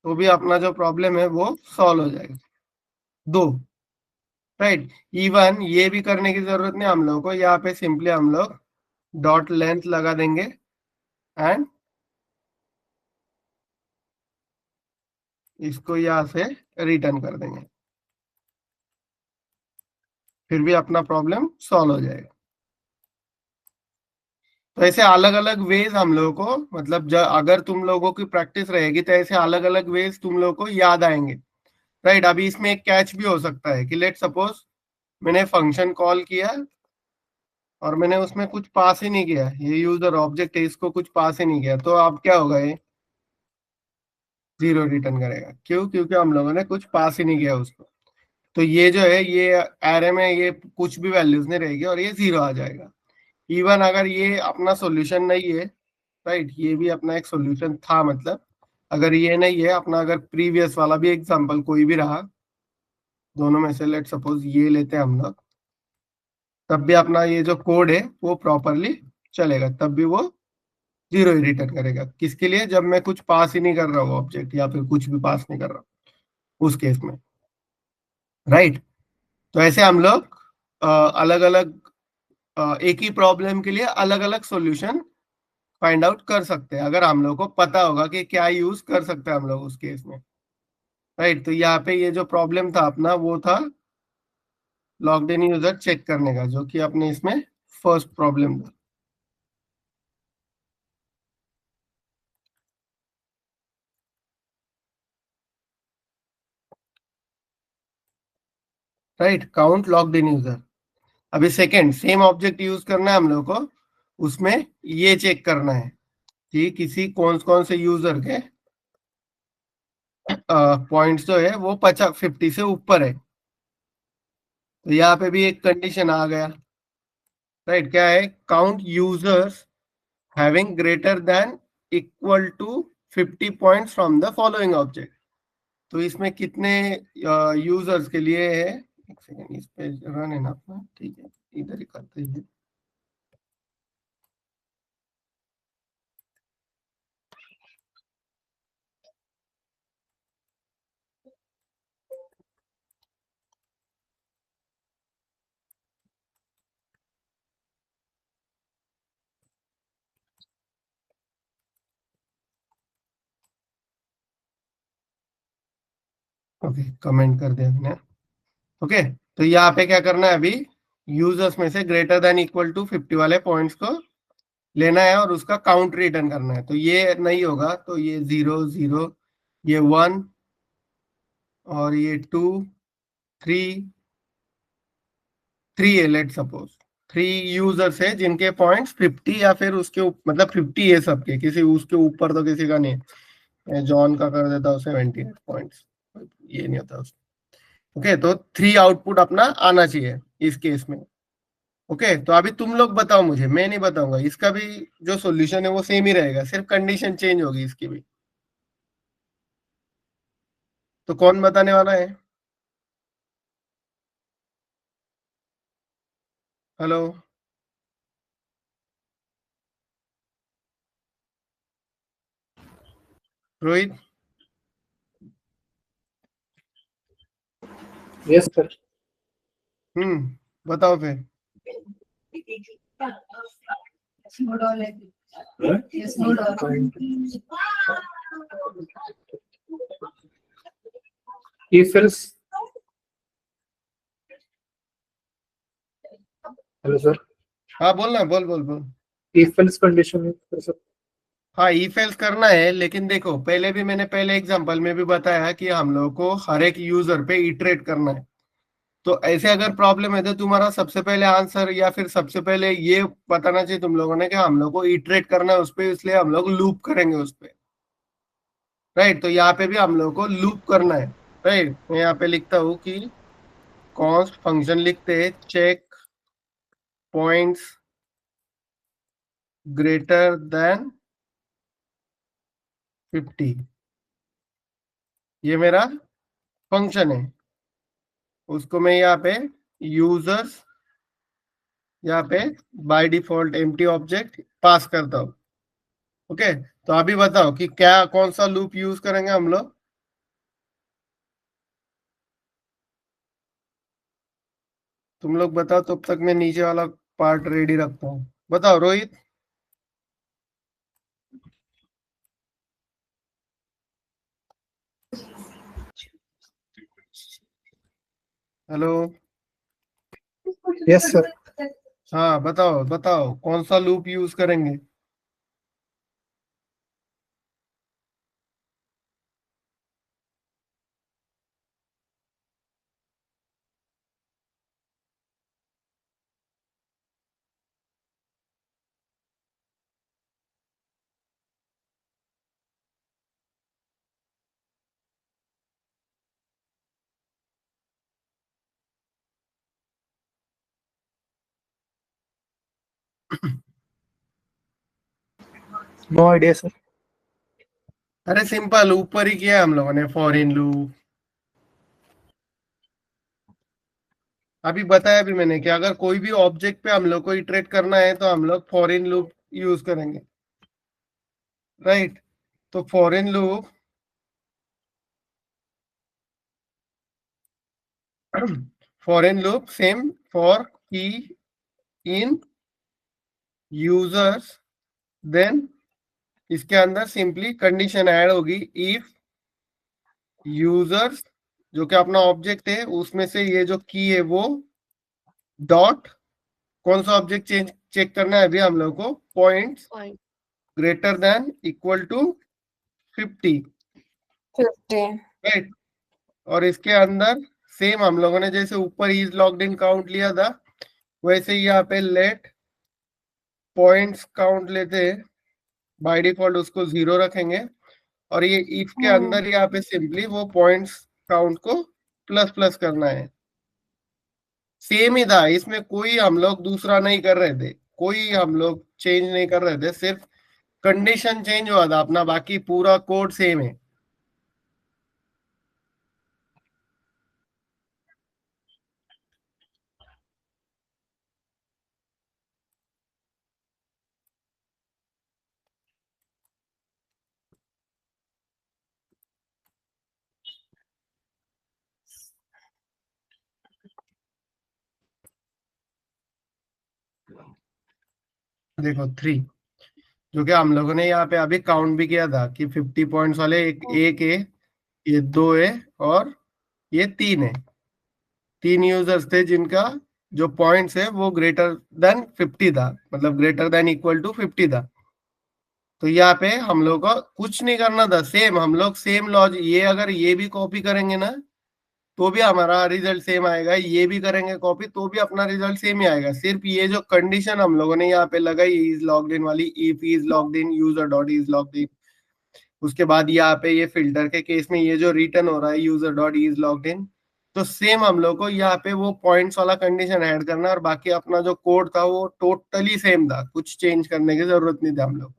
तो भी अपना जो प्रॉब्लम है वो सॉल्व हो जाएगा। 2, राइट, इवन ये भी करने की जरूरत नहीं हम लोग को, यहाँ पे सिंपली हम लोग डॉट लेंथ लगा देंगे एंड इसको यहाँ से रिटर्न कर देंगे, फिर भी अपना प्रॉब्लम सॉल्व हो जाएगा। तो ऐसे अलग अलग वेज हम लोगों को, मतलब अगर तुम लोगों की प्रैक्टिस रहेगी तो ऐसे अलग अलग वेज तुम लोगों को याद आएंगे। राइट, अभी इसमें एक कैच भी हो सकता है कि लेट सपोज मैंने फंक्शन कॉल किया और मैंने उसमें कुछ पास ही नहीं किया, ये यूजर ऑब्जेक्ट है इसको कुछ पास ही नहीं किया, तो अब क्या होगा, ये 0 रिटर्न करेगा। क्यों? क्योंकि हम लोगों ने कुछ पास ही नहीं किया उसको। तो ये जो है ये एरे में ये कुछ भी वैल्यूज नहीं रहेगी और ये 0 आ जाएगा। इवन अगर ये अपना सॉल्यूशन नहीं है, राइट, ये भी अपना एक सॉल्यूशन था, मतलब अगर ये नहीं है अपना, अगर प्रीवियस वाला भी एग्जांपल कोई भी रहा, दोनों में से लेट सपोज ये लेते हैं हम लोग, तब भी अपना ये जो कोड है वो प्रॉपरली चलेगा, तब भी वो 0 ही रिटर्न करेगा। किसके लिए? जब मैं कुछ पास ही नहीं कर रहा हूँ ऑब्जेक्ट या फिर कुछ भी पास नहीं कर रहा हूँ उस केस में। राइट, तो ऐसे हम लोग अलग अलग एक ही प्रॉब्लम के लिए अलग अलग सॉल्यूशन फाइंड आउट कर सकते हैं, अगर हम लोग को पता होगा कि क्या यूज कर सकते हैं हम लोग उस केस में। राइट, तो यहाँ पे ये जो प्रॉब्लम था अपना वो था लॉग्ड इन यूजर चेक करने का, जो कि अपने इसमें फर्स्ट प्रॉब्लम था। Right, count logged in user. अभी सेकेंड सेम ऑब्जेक्ट यूज करना है हम लोग को, उसमें ये चेक करना है कि किसी कौन कौन से यूजर के पॉइंट्स जो है वो 50 से ऊपर है। तो यहाँ पे भी एक कंडीशन आ गया। राइट, क्या है? Count users having greater than equal to 50 points from the following object. तो इसमें कितने यूजर्स के लिए है, एक सेकेंड, इस पे रन है ना अपना, ठीक है, इधर ही करते हैं। ओके, कमेंट कर दिया मैंने। ओके, तो यहाँ पे क्या करना है अभी, यूजर्स में से ग्रेटर देन इक्वल टू 50 वाले पॉइंट्स को लेना है और उसका काउंट रिटर्न करना है। तो ये नहीं होगा तो ये 0 0, ये 1 और ये 2 3 3 है, लेट सपोज 3 यूजर्स है जिनके पॉइंट्स 50 या फिर उसके मतलब 50 है सबके, किसी उसके ऊपर तो किसी का नहीं। मैं जॉन का कर देता हूँ 78 पॉइंट्स, ये नहीं होता उसका। ओके, तो 3 आउटपुट अपना आना चाहिए इस केस में। ओके, तो अभी तुम लोग बताओ मुझे, मैं नहीं बताऊंगा, इसका भी जो सॉल्यूशन है वो सेम ही रहेगा, सिर्फ कंडीशन चेंज होगी इसकी भी। तो कौन बताने वाला है? हेलो रोहित। Yes sir. बताओ फिर। if else hello sir. हाँ बोलना, बोल बोल बोल। if else कंडीशन है सर। हाँ ई फेल्स करना है, लेकिन देखो पहले भी मैंने पहले एग्जांपल में भी बताया कि हम लोग को हर एक यूजर पे इटरेट करना है। तो ऐसे अगर प्रॉब्लम है तो तुम्हारा सबसे पहले आंसर या फिर सबसे पहले ये बताना चाहिए तुम लोगों ने कि हम लोग को इटरेट करना है उस पे, इसलिए हम लोग लूप करेंगे उस पे। राइट, तो यहाँ पे भी हम लोग को लूप करना है। राइट, मैं यहाँ पे लिखता हूँ कि कॉन्स्ट फंक्शन लिखते हैं चेक पॉइंट्स ग्रेटर देन 50। ये मेरा फंक्शन है, उसको मैं यहाँ पे यूजर्स यहाँ पे बाय डिफॉल्ट एम्प्टी ऑब्जेक्ट पास करता हूँ। ओके, तो अभी बताओ कि क्या कौन सा लूप यूज करेंगे हम लोग। तुम लोग बताओ, तब तक मैं नीचे वाला पार्ट रेडी रखता हूँ। बताओ रोहित। हेलो। Yes sir. हाँ बताओ बताओ कौन सा लूप यूज करेंगे। No idea sir. अरे सिंपल, ऊपर ही किया है हम लोगों ने फॉर इन लूप। अभी बताया भी मैंने कि अगर कोई भी ऑब्जेक्ट पे हम लोग को इटरेट करना है तो हम लोग फॉर इन लूप यूज करेंगे। राइट, तो for in loop for in loop same for की इन यूजर्स, देन इसके अंदर सिंपली कंडीशन ऐड होगी इफ यूजर्स जो कि अपना ऑब्जेक्ट है उसमें से ये जो की है वो डॉट कौन सा ऑब्जेक्ट चेंज चेक करना है अभी हम लोग को, points Point greater than equal to 50। 50. Right, और इसके अंदर सेम हम लोगों ने जैसे ऊपर इज लॉग्ड इन काउंट लिया था वैसे ही यहाँ पे लेट पॉइंट्स काउंट लेते हैं। बाय डिफॉल्ट उसको 0 रखेंगे, और ये इफ के अंदर यहाँ पे सिंपली वो पॉइंट्स काउंट को प्लस प्लस करना है। सेम ही था इसमें, कोई हम लोग दूसरा नहीं कर रहे थे, कोई हम लोग चेंज नहीं कर रहे थे, सिर्फ कंडीशन चेंज हुआ था अपना, बाकी पूरा कोड सेम है। देखो 3, जो कि हम लोगों ने यहाँ पे अभी काउंट भी किया था कि 50 पॉइंट्स वाले एक है, ये 2 है, और ये 3 है। 3 यूजर्स थे जिनका जो पॉइंट्स है वो ग्रेटर देन 50 था, मतलब ग्रेटर देन इक्वल टू 50 था। तो यहाँ पे हम लोग को कुछ नहीं करना था, सेम हम लोग सेम लॉजिक, ये अगर ये भी कॉपी करेंगे ना तो भी हमारा रिजल्ट सेम आएगा, ये भी करेंगे कॉपी तो भी अपना रिजल्ट सेम ही आएगा। सिर्फ ये जो कंडीशन हम लोगों ने यहाँ पे लगाई इज लॉग्ड इन वाली, if is logged in user dot is logged इन, उसके बाद यहाँ पे ये फिल्टर के केस में ये जो रिटर्न हो रहा है यूजर डॉट इज लॉग्ड इन, तो सेम हम लोग को यहाँ पे वो पॉइंट्स वाला कंडीशन ऐड करना है, और बाकी अपना जो कोड था वो टोटली सेम था, कुछ चेंज करने की जरूरत नहीं थी हम लोग।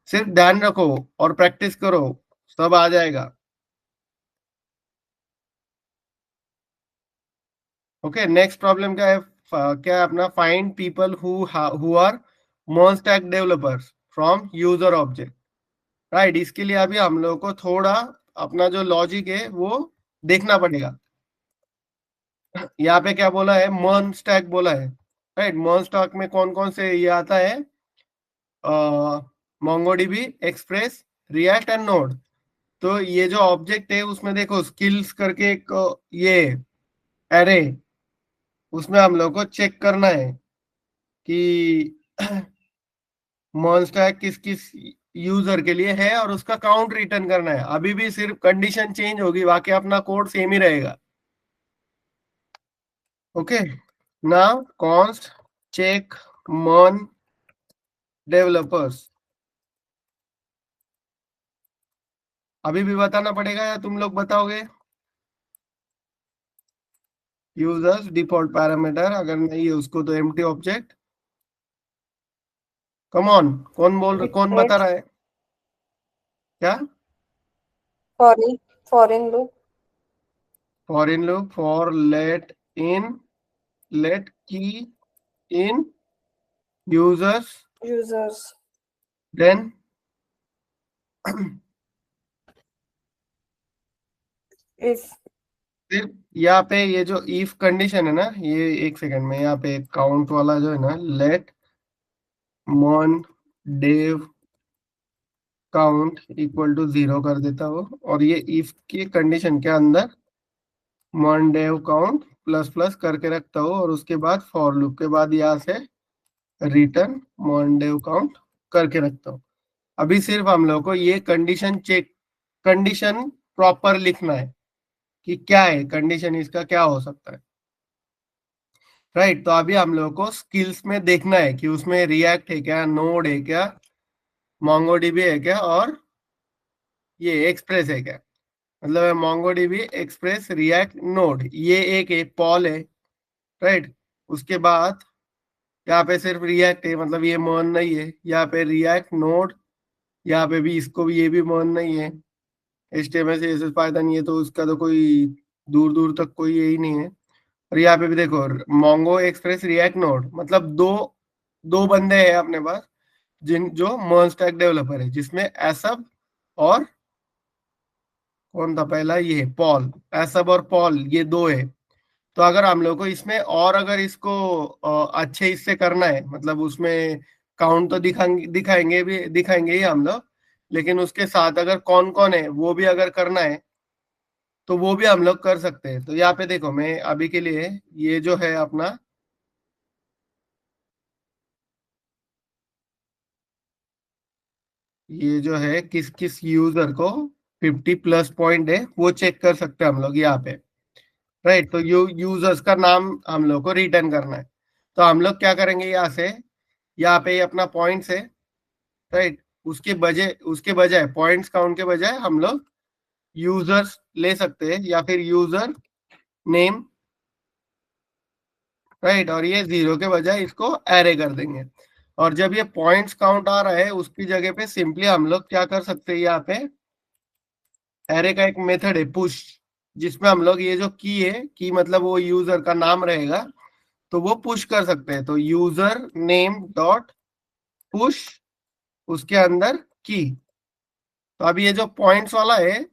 सिर्फ ध्यान रखो और प्रैक्टिस करो, सब आ जाएगा। ओके, नेक्स्ट प्रॉब्लम क्या है? क्या है अपना? फाइंड पीपल हु आर मोन stack developers from user object. Right, इसके लिए अभी हम लोग को थोड़ा अपना जो लॉजिक है वो देखना पड़ेगा। यहाँ पे क्या बोला है? मर्न स्टैक बोला है। राइट, मर्न स्टैक में कौन कौन से ये आता है? MongoDB, express, react and node. तो ये जो ऑब्जेक्ट है उसमें देखो स्किल्स करके एक ये एरे, उसमें हम लोग को चेक करना है कि मर्न स्टैक किस किस यूजर के लिए है और उसका काउंट रिटर्न करना है। अभी भी सिर्फ कंडीशन चेंज होगी, बाकी अपना कोड सेम ही रहेगा। ओके, नाउ कॉन्स्ट चेक मर्न डेवलपर्स। अभी भी बताना पड़ेगा या तुम लोग बताओगे? यूजर्स डिफॉल्ट पैरामीटर, अगर नहीं है उसको तो एम्प्टी ऑब्जेक्ट। कम ऑन, कौन बता रहा है? क्या? foreign loop. For in loop, for let key in users, Users. Then If फिर यहाँ पे ये जो इफ कंडीशन है ना, ये एक सेकंड में यहाँ पे काउंट वाला जो है ना, लेट मॉन डेव काउंट इक्वल टू 0 कर देता हो, और ये इफ की कंडीशन के अंदर मॉन डेव काउंट प्लस प्लस करके रखता हो, और उसके बाद फॉर लूप के बाद यहाँ से रिटर्न मॉन डेव काउंट करके रखता हो। अभी सिर्फ हम लोग को ये कंडीशन प्रॉपर लिखना है कि क्या है कंडीशन, इसका क्या हो सकता है। राइट, तो अभी हम लोग को स्किल्स में देखना है कि उसमें रिएक्ट है क्या, नोड है क्या, मोंगोडीबी है क्या, और ये एक्सप्रेस है क्या। मतलब मोंगोडीबी, एक्सप्रेस, रिएक्ट, नोड, ये एक पॉल है। राइट, उसके बाद यहाँ पे सिर्फ रिएक्ट है, मतलब ये मर्न नहीं है। यहाँ पे रिएक्ट, नोड, यहाँ पे भी इसको भी, ये भी मर्न नहीं है। HTML CSS पाइथन, ये तो उसका तो कोई दूर दूर तक कोई यही नहीं है। और यहाँ पे भी देखो मोंगो, एक्सप्रेस, रिएक्ट, नोड, मतलब दो दो बंदे हैं अपने पास जिन जो मर्न स्टैक डेवलपर है, जिसमें एसब और कौन था पहला, ये पॉल। एसब और पॉल, ये दो है। तो अगर हम लोग को इसमें और अगर इसको अच्छे इससे करना है, मतलब उसमें काउंट तो दिखाएंगे ही हम लोग, लेकिन उसके साथ अगर कौन कौन है वो भी अगर करना है तो वो भी हम लोग कर सकते हैं। तो यहाँ पे देखो, मैं अभी के लिए ये जो है अपना, ये जो है किस किस यूजर को 50+ पॉइंट है वो चेक कर सकते हैं हम लोग यहाँ पे। राइट, तो यूजर्स का नाम हम लोग को रिटर्न करना है। तो हम लोग क्या करेंगे, यहाँ से यहाँ पे अपना पॉइंट्स है। राइट, उसके बजाय पॉइंट्स काउंट के बजाय हम लोग यूजर्स ले सकते हैं, या फिर यूजर नेम। राइट, और ये 0 के बजाय इसको एरे कर देंगे। और जब ये पॉइंट्स काउंट आ रहा है उसकी जगह पे सिंपली हम लोग क्या कर सकते हैं, यहाँ पे एरे का एक मेथड है पुश, जिसमें हम लोग ये जो की है, की मतलब वो यूजर का नाम रहेगा, तो वो पुश कर सकते हैं। तो यूजर नेम डॉट पुश, उसके अंदर की। तो अभी ये जो पॉइंट्स वाला है,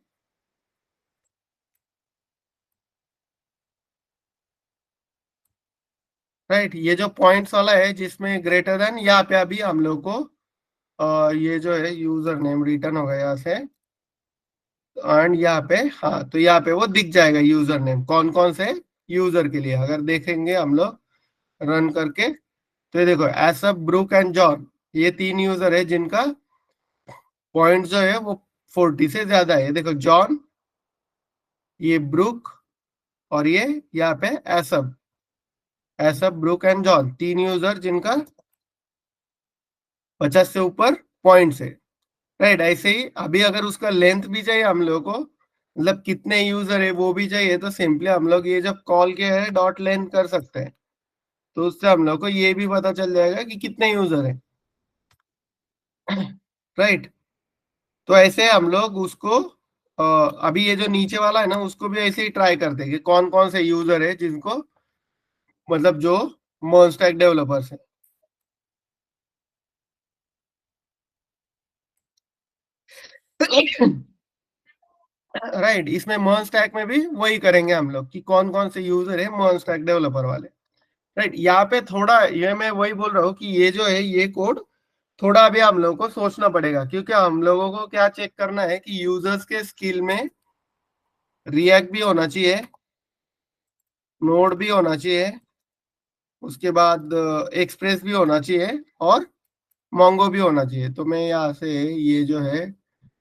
राइट, ये जो पॉइंट्स वाला है जिसमें ग्रेटर देन, यहाँ पे अभी हम लोग को ये जो है यूजर नेम रिटर्न होगा यहाँ से, एंड यहाँ पे, हाँ, तो यहाँ पे वो दिख जाएगा यूजर नेम कौन कौन से यूजर के लिए। अगर देखेंगे हम लोग रन करके, तो ये देखो एसअप, ब्रूक एंड जॉन, ये 3 यूजर है जिनका पॉइंट जो है वो 40 से ज्यादा है। देखो जॉन, ये ब्रूक, और ये यहाँ पे एसअप। एसअप, ब्रूक एंड जॉन, 3 यूजर जिनका 50 से ऊपर पॉइंट्स है। राइट, ऐसे ही अभी अगर उसका लेंथ भी चाहिए हम लोग को, मतलब कितने यूजर है वो भी चाहिए, तो सिंपली हम लोग ये जब कॉल के है डॉट लेंथ कर सकते हैं, तो उससे हम लोग को ये भी पता चल जाएगा कि कितने यूजर है। राइट, तो ऐसे हम लोग उसको अभी ये जो नीचे वाला है ना, उसको भी ऐसे ही ट्राई करते हैं कि कौन कौन से यूजर है जिनको मतलब जो मर्ज स्टैक डेवलपर्स है। राइट, इसमें मर्ज स्टैक में भी वही करेंगे हम लोग कि कौन कौन से यूजर है मर्ज स्टैक डेवलपर वाले। राइट, यहाँ पे थोड़ा ये मैं वही बोल रहा हूँ कि ये जो है ये कोड थोड़ा अभी हम लोगों को सोचना पड़ेगा, क्योंकि हम लोगों को क्या चेक करना है कि यूजर्स के स्किल में रिएक्ट भी होना चाहिए, नोड भी होना चाहिए, उसके बाद एक्सप्रेस भी होना चाहिए और मोंगो भी होना चाहिए। तो मैं यहाँ से ये जो है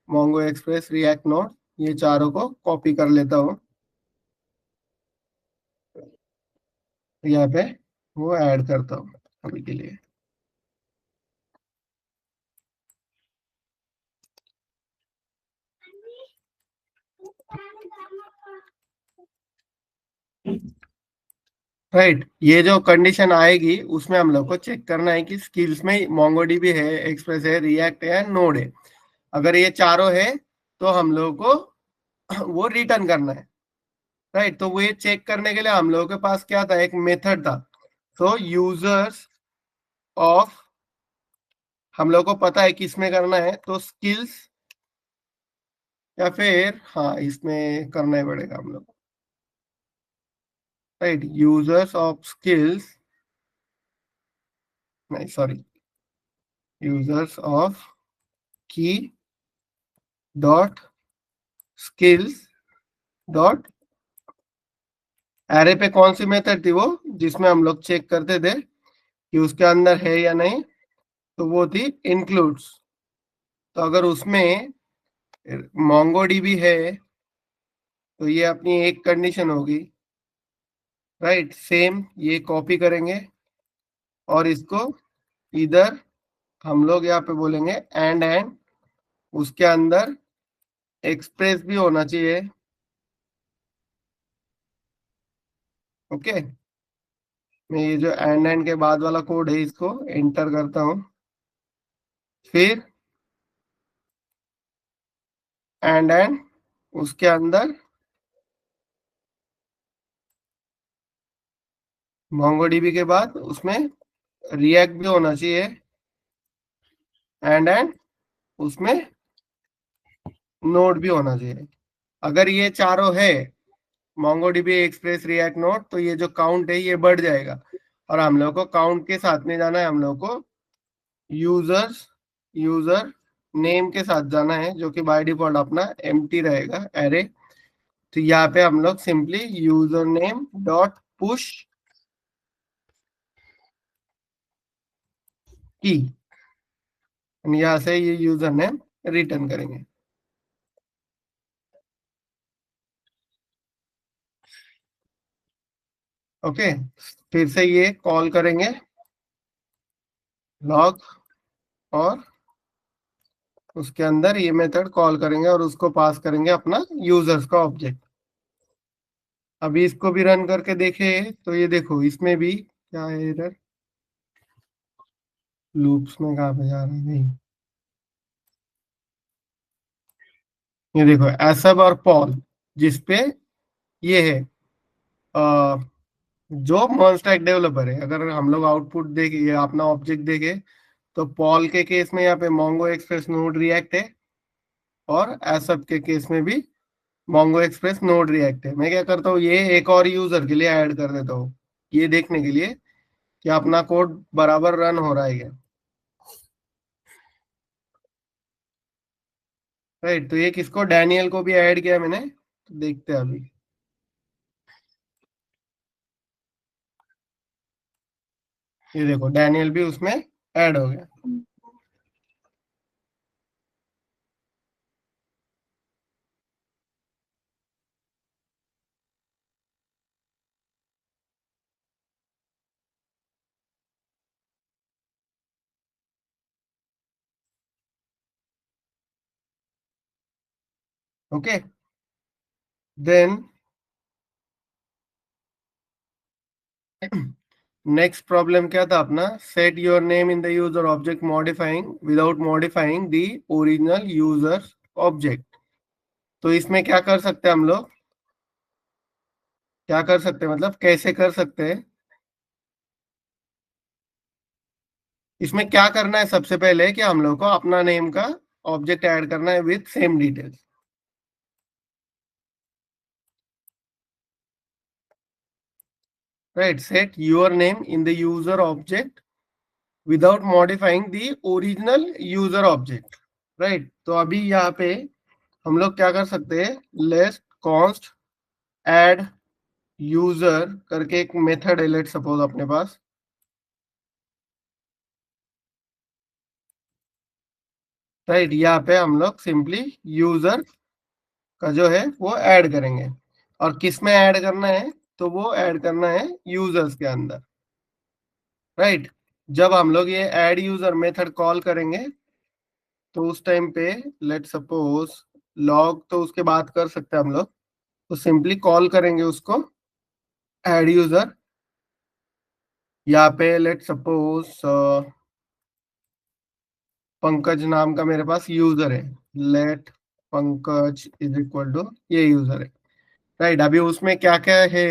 मोंगो, एक्सप्रेस, रिएक्ट, नोड, ये चारों को कॉपी कर लेता हूँ यहाँ पे, वो ऐड करता हूँ अभी के लिए। राइट, ये जो कंडीशन आएगी उसमें हम लोग को चेक करना है कि स्किल्स में मोंगोडीबी है, एक्सप्रेस है, रिएक्ट है, नोड है। अगर ये चारों है तो हम लोग को वो रिटर्न करना है। राइट, तो वो ये चेक करने के लिए हम लोगों के पास क्या था, एक मेथड था। तो यूजर्स ऑफ, हम लोग को पता है किसमें करना है, तो स्किल्स, या फिर हाँ इसमें करना ही पड़ेगा हम लोग। राइट, यूजर्स ऑफ स्किल्स, नहीं सॉरी, यूजर्स ऑफ की डॉट स्किल्स डॉट एरे पे कौन सी मेथड थी वो जिसमें हम लोग चेक करते थे कि उसके अंदर है या नहीं, तो वो थी इंक्लूड्स। तो अगर उसमें मोंगोडीबी है तो ये अपनी एक कंडीशन होगी। राइट, सेम ये कॉपी करेंगे और इसको इधर हम लोग यहाँ पे बोलेंगे एंड उसके अंदर एक्सप्रेस भी होना चाहिए। ओके, मैं ये जो एंड के बाद वाला कोड है इसको एंटर करता हूँ, फिर एंड उसके अंदर मोंगोडीबी के बाद उसमें रिएक्ट भी होना चाहिए, एंड उसमें नोड भी होना चाहिए। अगर ये चारों है, मोंगोडीबी, एक्सप्रेस, रिएक्ट, नोड, तो ये जो काउंट है ये बढ़ जाएगा। और हम लोग को काउंट के साथ में जाना है, हम लोग को यूजर्स, यूजर नेम के साथ जाना है, जो कि बाय डिफॉल्ट अपना एम्प्टी रहेगा एरे। तो यहाँ पे हम लोग simply user name dot push की, यहाँ से ये यूजर नेम रिटर्न करेंगे। ओके, फिर से ये कॉल करेंगे लॉग, और उसके अंदर ये मेथड कॉल करेंगे और उसको पास करेंगे अपना यूजर्स का ऑब्जेक्ट। अभी इसको भी रन करके देखे तो ये देखो इसमें भी क्या है एरर, लूप्स में कहाँ पे जा रहा है, नहीं, ये देखो एसब और पॉल, जिसपे ये है जो मॉन्स्टैक डेवलपर है। अगर हम लोग आउटपुट देखे या अपना ऑब्जेक्ट देखे तो पॉल के केस में यहाँ पे मोंगो, एक्सप्रेस, नोड, रिएक्ट है, और एसब के केस में भी मोंगो, एक्सप्रेस, नोड, रिएक्ट है। मैं क्या करता हूँ, ये एक और यूजर के लिए ऐड कर देता हूँ, ये देखने के लिए कि अपना कोड बराबर रन हो रहा है क्या। राइट, तो ये किसको, डैनियल को भी ऐड किया मैंने, तो देखते हैं अभी। ये देखो डैनियल भी उसमें ऐड हो गया। ओके, देन नेक्स्ट प्रॉब्लम क्या था अपना, set your name in the user object modifying without modifying the original user object. तो इसमें क्या कर सकते हैं हम लोग, क्या कर सकते हैं मतलब कैसे कर सकते हैं, इसमें क्या करना है, सबसे पहले कि हम लोग को अपना नेम का ऑब्जेक्ट ऐड करना है with same details. Right, set your name in the user object without modifying the original user object. Right, तो अभी यहाँ पे हम लोग क्या कर सकते हैं, लेट कॉन्स्ट ऐड यूजर करके एक मेथड है, लेट सपोज अपने पास। राइट, यहाँ पे हम लोग सिंपली यूजर का जो है वो ऐड करेंगे। और किस में ऐड करना है, तो वो ऐड करना है यूजर्स के अंदर। राइट, जब हम लोग ये ऐड यूजर मेथड कॉल करेंगे तो उस टाइम पे लेट सपोज लॉग तो उसके बाद कर सकते हैं हम लोग, तो सिंपली कॉल करेंगे उसको ऐड यूजर। यहाँ पे लेट सपोज पंकज नाम का मेरे पास यूजर है, let Pankaj is equal to ये यूजर है। राइट, अभी उसमें क्या क्या है,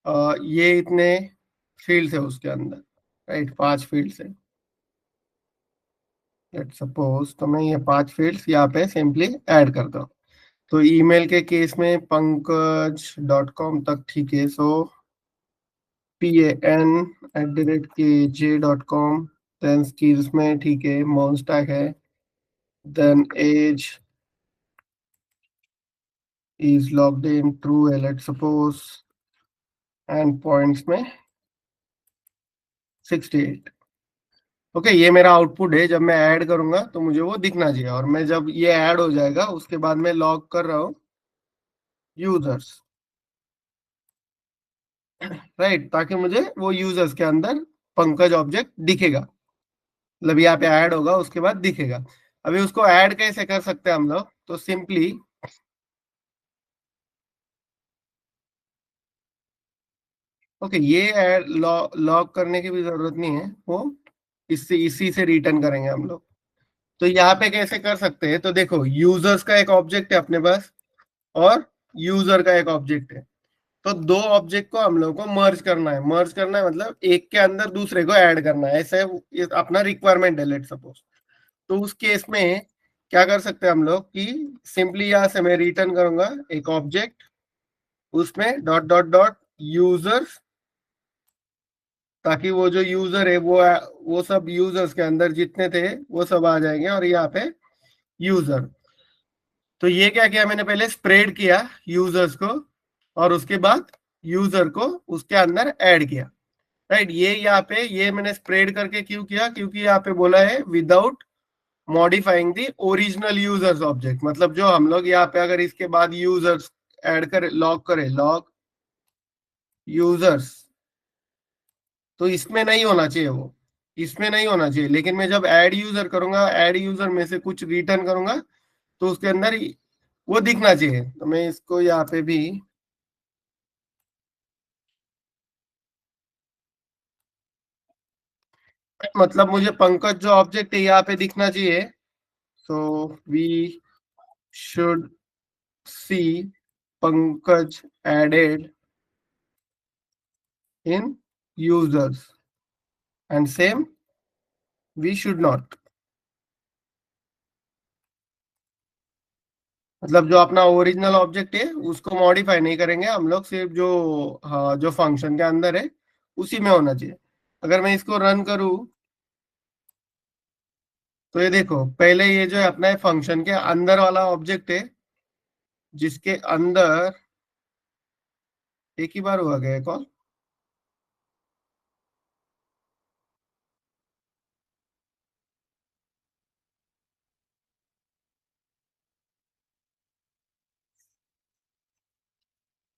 ये इतने फील्ड्स है उसके अंदर। राइट, 5 फील्ड्स है। लेट सपोज तो मैं ये 5 फील्ड्स यहाँ पे सिंपली ऐड करता हूँ। तो ईमेल के केस में pankaj.com तक ठीक है, सो pan@kj.com। देन स्किल्स में ठीक है, मोनस्टैक है। Then age is logged in true है, लेट सपोज। एंड पॉइंट्स में 68। ओके, ये मेरा आउटपुट है। जब मैं ऐड करूंगा तो मुझे वो दिखना चाहिए, और मैं जब ये ऐड हो जाएगा उसके बाद मैं लॉग कर रहा हूँ यूजर्स। राइट, ताकि मुझे वो यूजर्स के अंदर पंकज ऑब्जेक्ट दिखेगा। मतलब यहाँ पे ऐड होगा उसके बाद दिखेगा। अभी उसको ऐड कैसे कर सकते हैं हम लोग, तो सिंपली ओके, ये ऐड लॉग करने की भी जरूरत नहीं है, वो इससे इसी से रिटर्न करेंगे हम लोग। तो यहाँ पे कैसे कर सकते हैं, तो देखो यूजर्स का एक ऑब्जेक्ट है अपने पास और यूजर का एक ऑब्जेक्ट है। तो दो ऑब्जेक्ट को हम लोग को मर्ज करना है। मर्ज करना है मतलब एक के अंदर दूसरे को ऐड करना है, ऐसे ये अपना रिक्वायरमेंट है लेट सपोज। तो उस केस में क्या कर सकते हैं हम लोग कि सिंपली यहाँ से मैं रिटर्न करूंगा एक ऑब्जेक्ट, उसमें डॉट डॉट डॉट यूजर्स, ताकि वो जो यूजर है वो सब यूजर्स के अंदर जितने थे वो सब आ जाएंगे, और यहाँ पे यूजर। तो ये क्या किया मैंने, पहले स्प्रेड किया यूजर्स को और उसके बाद यूजर को उसके अंदर ऐड किया। राइट, ये यहाँ पे ये मैंने स्प्रेड करके क्यों किया, क्योंकि यहाँ पे बोला है without modifying the original users object. मतलब जो हम लोग यहाँ पे अगर इसके बाद यूजर्स ऐड करें, लॉग करें, लॉग यूजर्स, तो इसमें नहीं होना चाहिए वो, इसमें नहीं होना चाहिए। लेकिन मैं जब ऐड यूजर करूंगा, ऐड यूजर में से कुछ रिटर्न करूंगा तो उसके अंदर वो दिखना चाहिए। तो मैं इसको यहाँ पे भी मतलब मुझे पंकज जो ऑब्जेक्ट है यहाँ पे दिखना चाहिए। So we should see Pankaj added in users and same we should not. मतलब जो अपना ओरिजिनल ऑब्जेक्ट है उसको मॉडिफाई नहीं करेंगे हम लोग, सिर्फ जो हाँ जो फंक्शन के अंदर है उसी में होना चाहिए। अगर मैं इसको रन करूँ तो ये देखो, पहले ये जो है अपना फंक्शन के अंदर वाला ऑब्जेक्ट है, जिसके अंदर एक ही बार हुआ गया कॉल।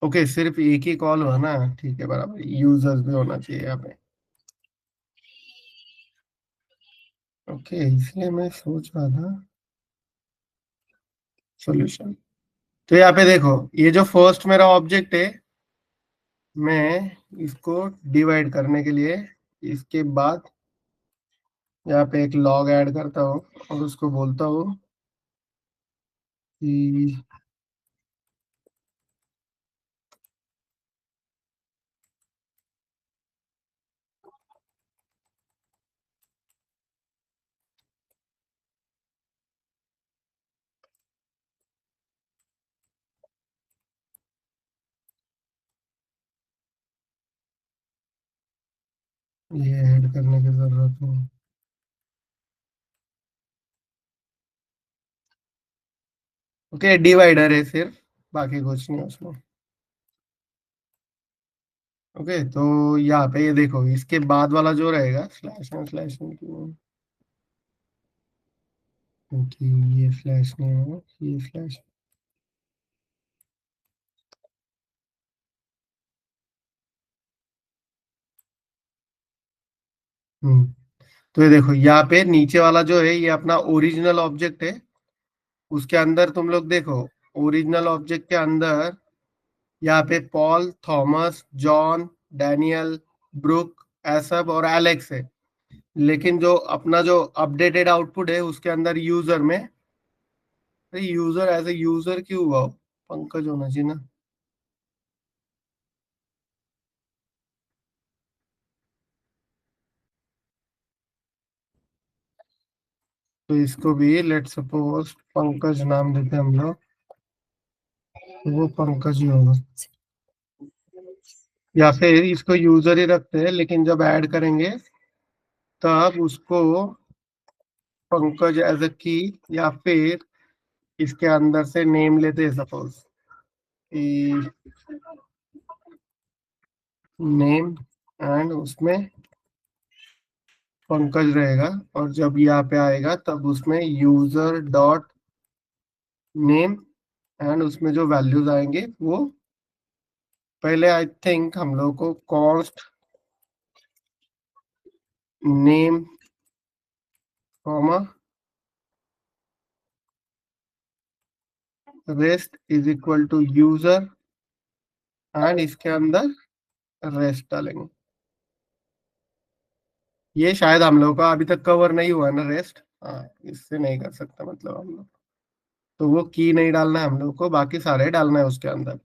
ओके, सिर्फ एक ही कॉल हुआ ना, ठीक है, बराबर यूजर्स भी होना चाहिए यहाँ पे। ओके, इसलिए मैं सोच रहा था सॉल्यूशन। तो यहाँ पे देखो, ये जो फर्स्ट मेरा ऑब्जेक्ट है, मैं इसको डिवाइड करने के लिए इसके बाद यहाँ पे एक लॉग ऐड करता हूँ और उसको बोलता हूँ कि ये ऐड करने की जरूरत नहीं। ओके, डिवाइडर है सिर्फ, बाकी कुछ नहीं है उसमें। ओके, तो यहाँ पे ये देखो, इसके बाद वाला जो रहेगा स्लैश क्योंकि ये स्लैश नहीं होगा, ये स्लैश। तो ये देखो, यहाँ पे नीचे वाला जो है ये अपना ओरिजिनल ऑब्जेक्ट है। उसके अंदर तुम लोग देखो, ओरिजिनल ऑब्जेक्ट के अंदर यहाँ पे Paul, Thomas, John, Daniel, Brook, एसब और एलेक्स है। लेकिन जो अपना जो अपडेटेड आउटपुट है उसके अंदर यूजर में, यूजर एज ए यूजर क्यों हुआ? पंकज होना चाहिए ना। तो इसको भी लेट सपोज पंकज नाम देते हैं हम लोग, तो वो पंकज ही होगा। या फिर इसको यूजर ही रखते हैं, लेकिन जब ऐड करेंगे तब उसको पंकज एज अ की, या फिर इसके अंदर से नेम लेते हैं सपोज नेम, एंड उसमें पंकज रहेगा। और जब यहाँ पे आएगा तब उसमें यूजर डॉट नेम, एंड उसमें जो वैल्यूज आएंगे वो पहले आई थिंक हम लोग को const name comma rest is equal to user, and इसके अंदर रेस्ट डालेंगे। ये शायद हम लोग का अभी तक कवर नहीं हुआ ना रेस्ट। हाँ, इससे नहीं कर सकता मतलब हम लोग। तो वो की नहीं डालना है हम लोग को, बाकी सारे डालना है उसके अंदर।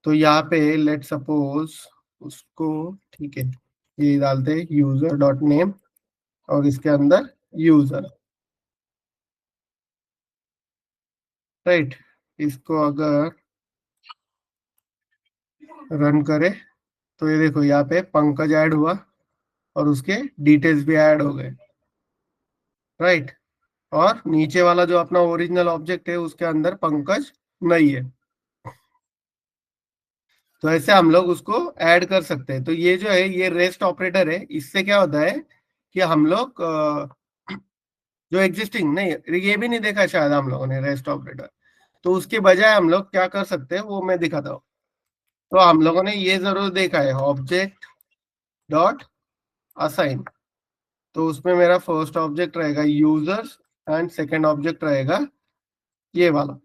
तो यहाँ पे लेट सपोज उसको, ठीक है, ये डालते हैं यूजर डॉट नेम और इसके अंदर यूजर, राइट। इसको अगर रन करे तो ये देखो, यहाँ पे पंकज ऐड हुआ और उसके डिटेल्स भी ऐड हो गए, राइट। और नीचे वाला जो अपना ओरिजिनल ऑब्जेक्ट है उसके अंदर पंकज नहीं है। तो ऐसे हम लोग उसको ऐड कर सकते हैं। तो ये जो है ये रेस्ट ऑपरेटर है। इससे क्या होता है कि हम लोग जो एग्जिस्टिंग नहीं, ये भी नहीं देखा शायद हम लोगों ने रेस्ट ऑपरेटर। तो उसके बजाय हम लोग क्या कर सकते हैं वो मैं दिखाता हूँ। तो हम लोगों ने ये जरूर देखा है, ऑब्जेक्ट डॉट असाइन। तो उसमें मेरा फर्स्ट ऑब्जेक्ट रहेगा यूजर्स, एंड सेकंड ऑब्जेक्ट रहेगा ये वाला,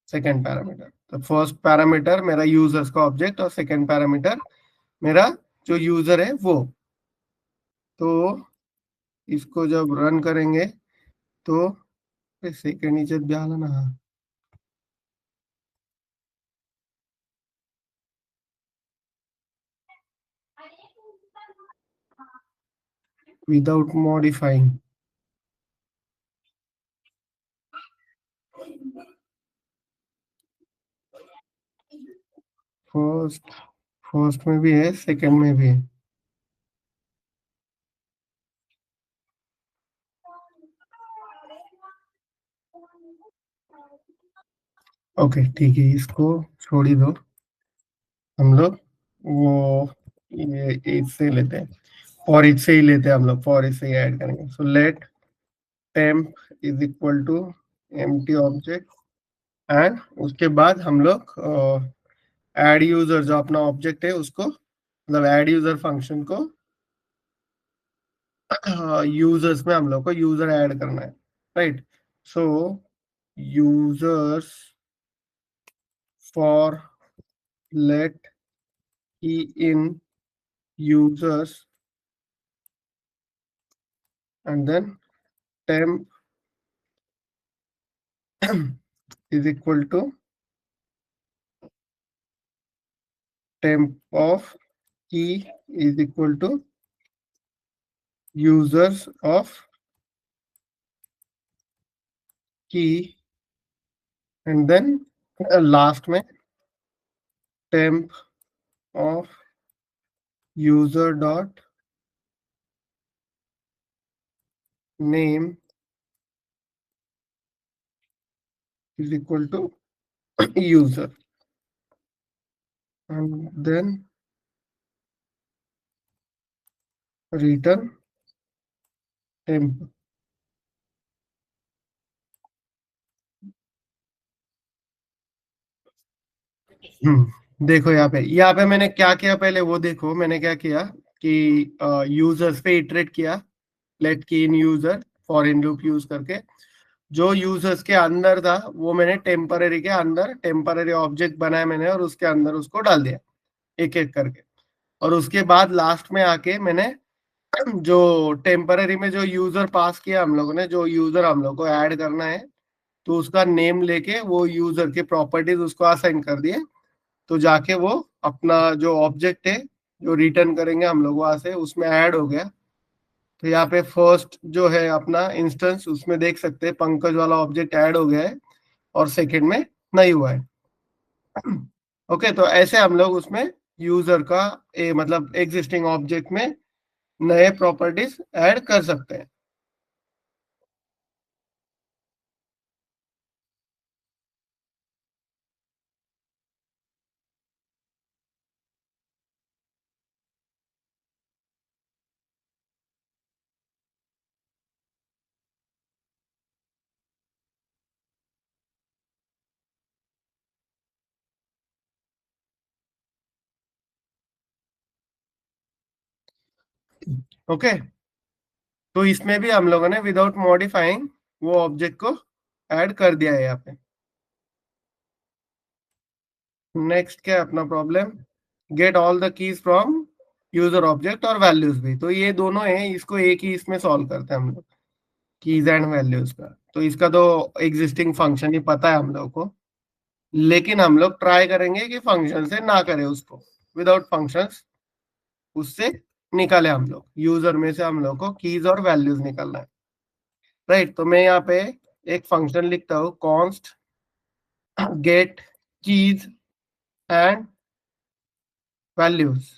सेकंड पैरामीटर। तो फर्स्ट पैरामीटर मेरा यूजर्स का ऑब्जेक्ट और सेकंड पैरामीटर मेरा जो यूजर है वो। तो इसको जब रन करेंगे तो सेकंड नीचे डाला ना, विदाउट मॉडिफाइंग। फर्स्ट फर्स्ट में भी है, सेकंड में भी है। ओके ठीक है, इसको छोड़ ही दो। हम लोग वो ये इससे लेते हैं, फॉर इच से ही लेते हैं हम लोग, फॉर इच से ही ऐड करेंगे। So let temp is equal to empty object, and उसके बाद हम लोग ऐड यूजर जो अपना ऑब्जेक्ट है उसको, मतलब ऐड यूजर फंक्शन को यूजर्स में हम लोग को यूजर ऐड करना है, right. So users for let key in users, and then temp is equal to temp of key is equal to users of key and then last में temp of user dot name is equal to user and then return temp. देखो यहाँ पे मैंने क्या किया, पहले वो देखो मैंने क्या किया कि यूजर्स पे इटरेट किया, let key in user for in loop use करके। जो यूजर्स के अंदर था वो मैंने टेम्पररी के अंदर टेम्पररी ऑब्जेक्ट बनाया मैंने, और उसके अंदर उसको डाल दिया एक एक करके। और उसके बाद लास्ट में आके मैंने जो टेम्पररी में जो यूजर पास किया हम लोगों ने, जो यूजर हम लोग को ऐड करना है, तो उसका नेम लेके वो यूजर के प्रॉपर्टीज उसको असाइन कर दिए। तो जाके वो अपना जो ऑब्जेक्ट है जो रिटर्न करेंगे हम लोग वहां से, उसमें ऐड हो गया। तो यहाँ पे फर्स्ट जो है अपना इंस्टेंस, उसमें देख सकते हैं पंकज वाला ऑब्जेक्ट ऐड हो गया है, और सेकंड में नहीं हुआ है। ओके, तो ऐसे हम लोग उसमें यूजर का मतलब एग्जिस्टिंग ऑब्जेक्ट में नए प्रॉपर्टीज ऐड कर सकते हैं। ओके, तो इसमें भी हम लोगों ने विदाउट मॉडिफाइंग वो ऑब्जेक्ट को ऐड कर दिया है यहाँ पे। नेक्स्ट क्या है अपना problem, get all the keys from user object और वैल्यूज भी। तो ये दोनों है, इसको एक ही इसमें सॉल्व करते हैं हम लोग, कीज एंड वैल्यूज का। तो इसका तो एग्जिस्टिंग फंक्शन ही पता है हम लोग को, लेकिन हम लोग ट्राई करेंगे कि फंक्शन से ना करें उसको, विदाउट फंक्शंस उससे निकाले हम लोग, यूजर में से हम लोग को कीज और वैल्यूज निकालना है। राइट, तो मैं यहाँ पे एक फंक्शन लिखता हूँ, const get keys and values,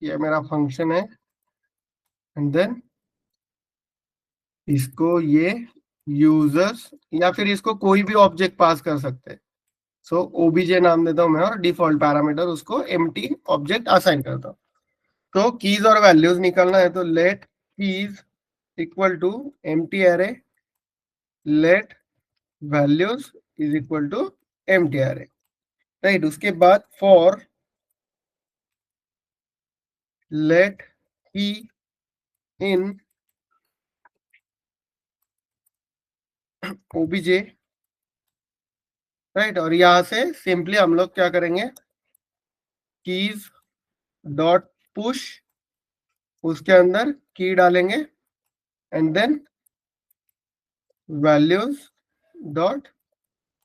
ये मेरा फंक्शन है। एंड देन इसको ये यूजर्स या फिर इसको कोई भी ऑब्जेक्ट पास कर सकते हैं। सो ओबीजे नाम देता हूं मैं, और डिफॉल्ट पैरामीटर उसको एम्प्टी ऑब्जेक्ट असाइन करता हूँ। तो कीज और वैल्यूज निकालना है, तो let keys equal to empty array, let values is equal to empty array. Right, उसके बाद for let key in OBJ. Right, और यहां से सिंपली हम लोग क्या करेंगे, कीज डॉट पुश, उसके अंदर की डालेंगे, and then values dot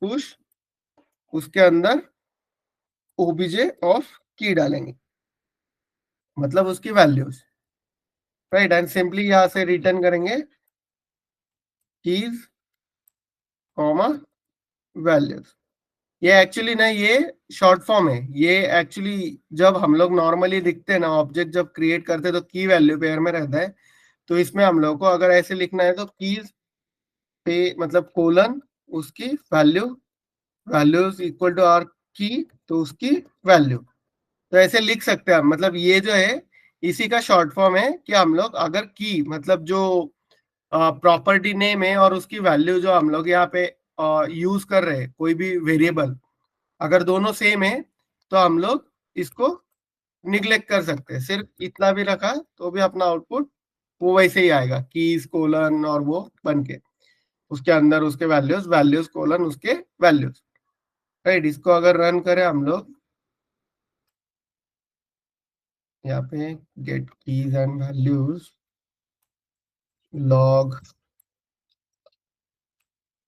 push, उसके अंदर ओबीजे ऑफ की डालेंगे, मतलब उसकी वैल्यूज। राइट, एंड सिंपली यहां से रिटर्न करेंगे कीज कॉमा वैल्यूज। ये एक्चुअली ना ये शॉर्ट फॉर्म है, ये एक्चुअली जब हम लोग नॉर्मली दिखते हैं ना ऑब्जेक्ट जब क्रिएट करते हैं तो की वैल्यू पेयर में रहता है। तो इसमें हम लोग को अगर ऐसे लिखना है तो कीज पे मतलब कोलन उसकी value, values equal to R key, तो उसकी वैल्यू। तो ऐसे लिख सकते हैं हम, मतलब ये जो है इसी का शॉर्ट फॉर्म है कि हम लोग अगर की मतलब जो प्रॉपर्टी नेम है और उसकी वैल्यू जो हम लोग यहाँ पे यूज कर रहे हैं कोई भी वेरिएबल, अगर दोनों सेम है तो हम लोग इसको निग्लेक्ट कर सकते हैं। सिर्फ इतना भी रखा तो भी अपना आउटपुट वो वैसे ही आएगा, कीज कोलन और वो बन के उसके अंदर उसके वैल्यूज, वैल्यूज कोलन उसके वैल्यूज। राइट, इसको अगर रन करें हम लोग यहाँ पे, get keys and values log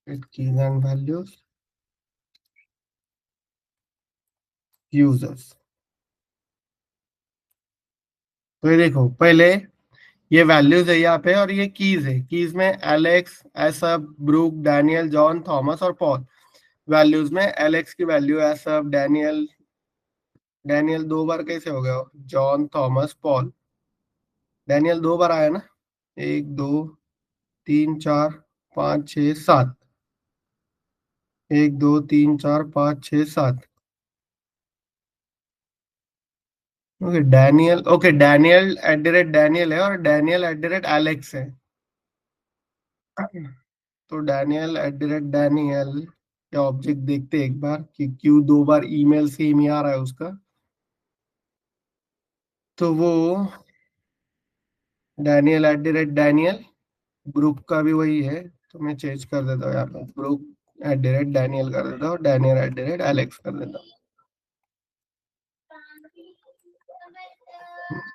get keys and values users. तो ये देखो पहले ये वैल्यूज है यहाँ पे और ये कीज है, कीज में एलेक्स, एसब, ब्रूक, डैनियल, जॉन, थॉमस और पॉल। वैल्यूज में एलेक्स की वैल्यू है सब डैनियल, डैनियल 2 बार कैसे हो गया, जॉन थॉमस पॉल, डैनियल 2 बार आया ना, 1 2 3 4 5 6 7, 1 2 3 4 5 6 7। ओके डैनियल @डैनियल है और डैनियल @एलेक्स है। तो डैनियल @डैनियल या ऑब्जेक्ट देखते हैं एक बार कि क्यों 2 बार ईमेल सेम ही आ रहा है उसका। तो वो डैनियल @डैनियल, ग्रुप का भी वही है, तो मैं चेंज कर देता हूँ यहाँ पे, ग्रुप @डैनियल कर देता हूँ, डैनियल @एलेक्स कर देता हूँ।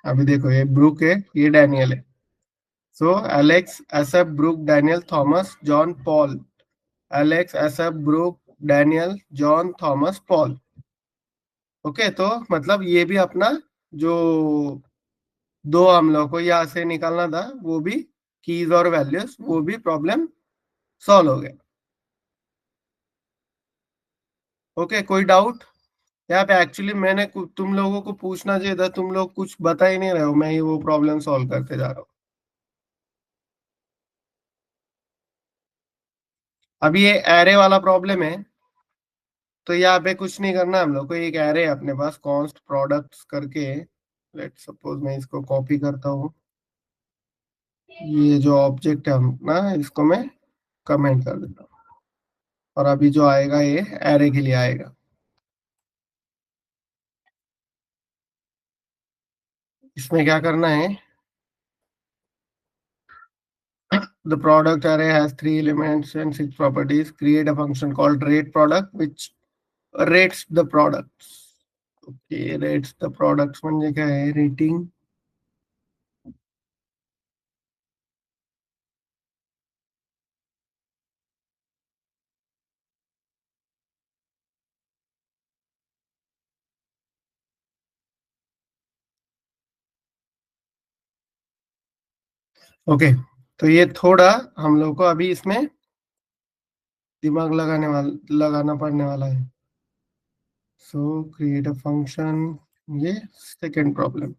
अभी देखो ये ब्रुक है, ये डैनियल है। सो एलेक्स एसएफ Brook Daniel Thomas John Paul, Alex एसएफ Brook Daniel John Thomas Paul. Okay, तो मतलब ये भी अपना जो दो हम लोग को यहाँ से निकालना था वो भी कीज और वैल्यूज, वो भी प्रॉब्लम सॉल्व हो गया। ओके, कोई डाउट यहाँ पे? एक्चुअली मैंने तुम लोगों को पूछना चाहिए था, तुम लोग कुछ बता ही नहीं रहे हो, मैं ही वो प्रॉब्लम सॉल्व करते जा रहा हूँ। अभी ये एरे वाला प्रॉब्लम है, तो यहाँ पे कुछ नहीं करना हम लोग को, एक एरे है अपने पास कॉन्स्ट प्रोडक्ट्स करके, लेट सपोज मैं इसको कॉपी करता हूँ, ये जो ऑब्जेक्ट है हम ना, इसको मैं कमेंट कर देता हूँ, और अभी जो आएगा ये एरे के लिए आएगा। इसमें क्या करना है, the product array has 3 elements and 6 properties, create a function called rate product which rates the products. Okay, rates the products म्हणजे काय आहे, रेटिंग। ओके, तो ये थोड़ा हम लोग को अभी इसमें दिमाग लगाना पड़ने वाला है। सो क्रिएट अ फंक्शन, ये सेकेंड प्रॉब्लम।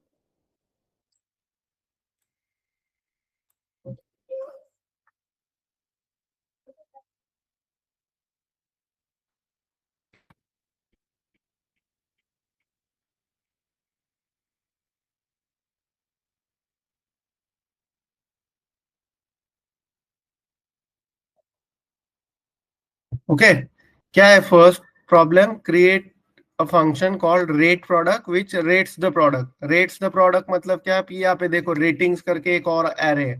ओके, क्या है first problem, create a function called rate product which rates the product. Rates the product मतलब क्या है, यहाँ पे देखो रेटिंग्स करके एक और एरे है,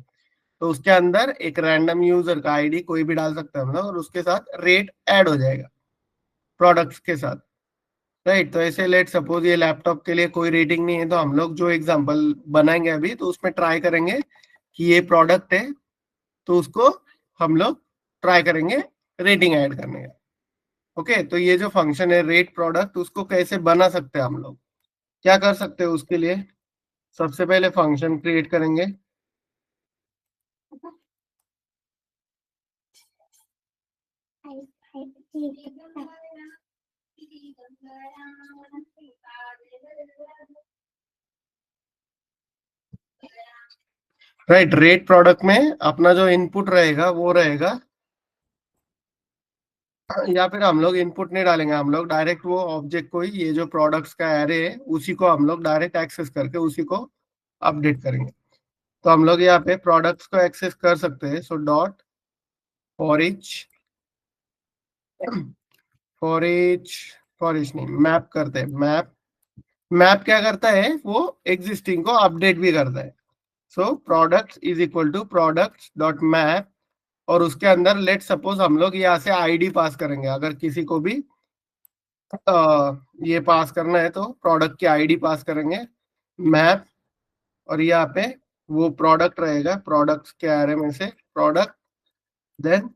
तो उसके अंदर एक रैंडम यूजर का आईडी कोई भी डाल सकता है मतलब, और उसके साथ रेट ऐड हो जाएगा प्रोडक्ट्स के साथ, राइट। तो ऐसे लेट सपोज ये लैपटॉप के लिए कोई रेटिंग नहीं है, तो हम लोग जो एग्जांपल बनाएंगे अभी, तो उसमें ट्राई करेंगे कि ये प्रोडक्ट है, तो उसको हम लोग ट्राई करेंगे रेटिंग ऐड करने का। ओके, तो ये जो फंक्शन है रेट प्रोडक्ट, उसको कैसे बना सकते हैं हम लोग, क्या कर सकते हैं उसके लिए, सबसे पहले फंक्शन क्रिएट करेंगे। राइट, रेट प्रोडक्ट में अपना जो इनपुट रहेगा वो रहेगा, या फिर हम लोग इनपुट नहीं डालेंगे, हम लोग डायरेक्ट वो ऑब्जेक्ट को ही, ये जो प्रोडक्ट्स का एरे है उसी को हम लोग डायरेक्ट एक्सेस करके उसी को अपडेट करेंगे। तो हम लोग यहाँ पे प्रोडक्ट्स को एक्सेस कर सकते हैं। So dot for each, for each नहीं, मैप करते हैं, मैप। मैप क्या करता है, वो एग्जिस्टिंग को अपडेट भी करता है। So products is equal to products dot map, और उसके अंदर लेट सपोज हम लोग यहाँ से आईडी पास करेंगे, अगर किसी को भी ये पास करना है तो प्रोडक्ट की आईडी पास करेंगे, मैप, और यहाँ पे वो प्रोडक्ट रहेगा, प्रोडक्ट्स के एरे में से प्रोडक्ट, देन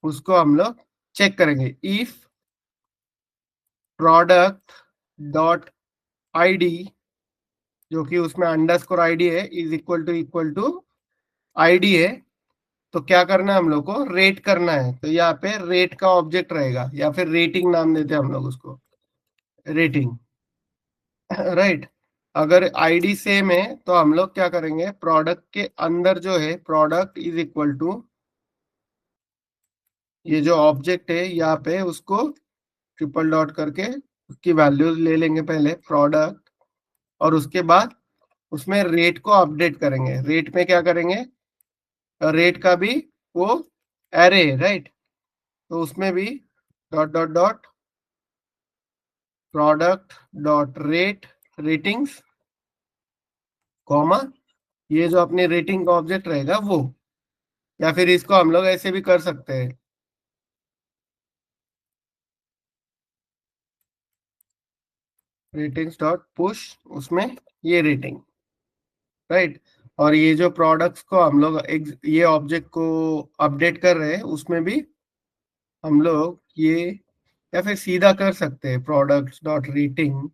उसको हम लोग चेक करेंगे, इफ प्रोडक्ट डॉट आईडी, जो कि उसमें अंडरस्कोर आईडी है, इज इक्वल टू आईडी है, तो क्या करना है हम लोग को, रेट करना है। तो यहाँ पे रेट का ऑब्जेक्ट रहेगा, या फिर रेटिंग नाम देते हैं हम लोग उसको, रेटिंग। राइट। अगर आईडी सेम है तो हम लोग क्या करेंगे, प्रोडक्ट के अंदर जो है प्रोडक्ट इज इक्वल टू, ये जो ऑब्जेक्ट है यहाँ पे उसको ट्रिपल डॉट करके उसकी वैल्यूज ले लेंगे पहले प्रोडक्ट, और उसके बाद उसमें रेट को अपडेट करेंगे। रेट में क्या करेंगे, रेट का भी वो एरे है, राइट। तो उसमें भी dot dot dot product dot rate ratings, comma, ये जो अपनी रेटिंग का ऑब्जेक्ट रहेगा वो। या फिर इसको हम लोग ऐसे भी कर सकते हैं, रेटिंग्स डॉट पुश, उसमें ये रेटिंग, राइट। और ये जो प्रोडक्ट्स को हम लोग ये ऑब्जेक्ट को अपडेट कर रहे हैं उसमें भी हम लोग ये, या फिर सीधा कर सकते हैं products dot rating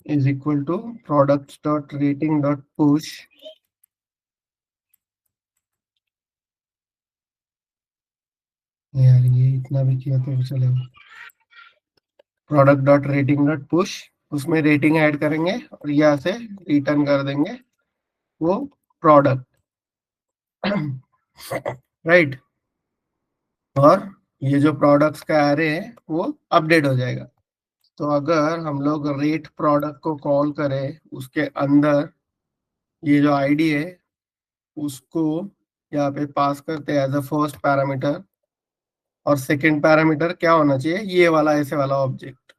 is equal to products dot rating dot push. यार ये इतना भी किया तो चलेगा। Product dot rating dot push, उसमें रेटिंग ऐड करेंगे और यहाँ से रिटर्न कर देंगे वो प्रोडक्ट। राइट। और ये जो प्रोडक्ट्स का एरे है वो अपडेट हो जाएगा। तो अगर हम लोग रेट प्रोडक्ट को कॉल करें, उसके अंदर ये जो आईडी है उसको यहाँ पे पास करते हैं एज अ फर्स्ट पैरामीटर, और सेकंड पैरामीटर क्या होना चाहिए, ये वाला ऐसे वाला ऑब्जेक्ट,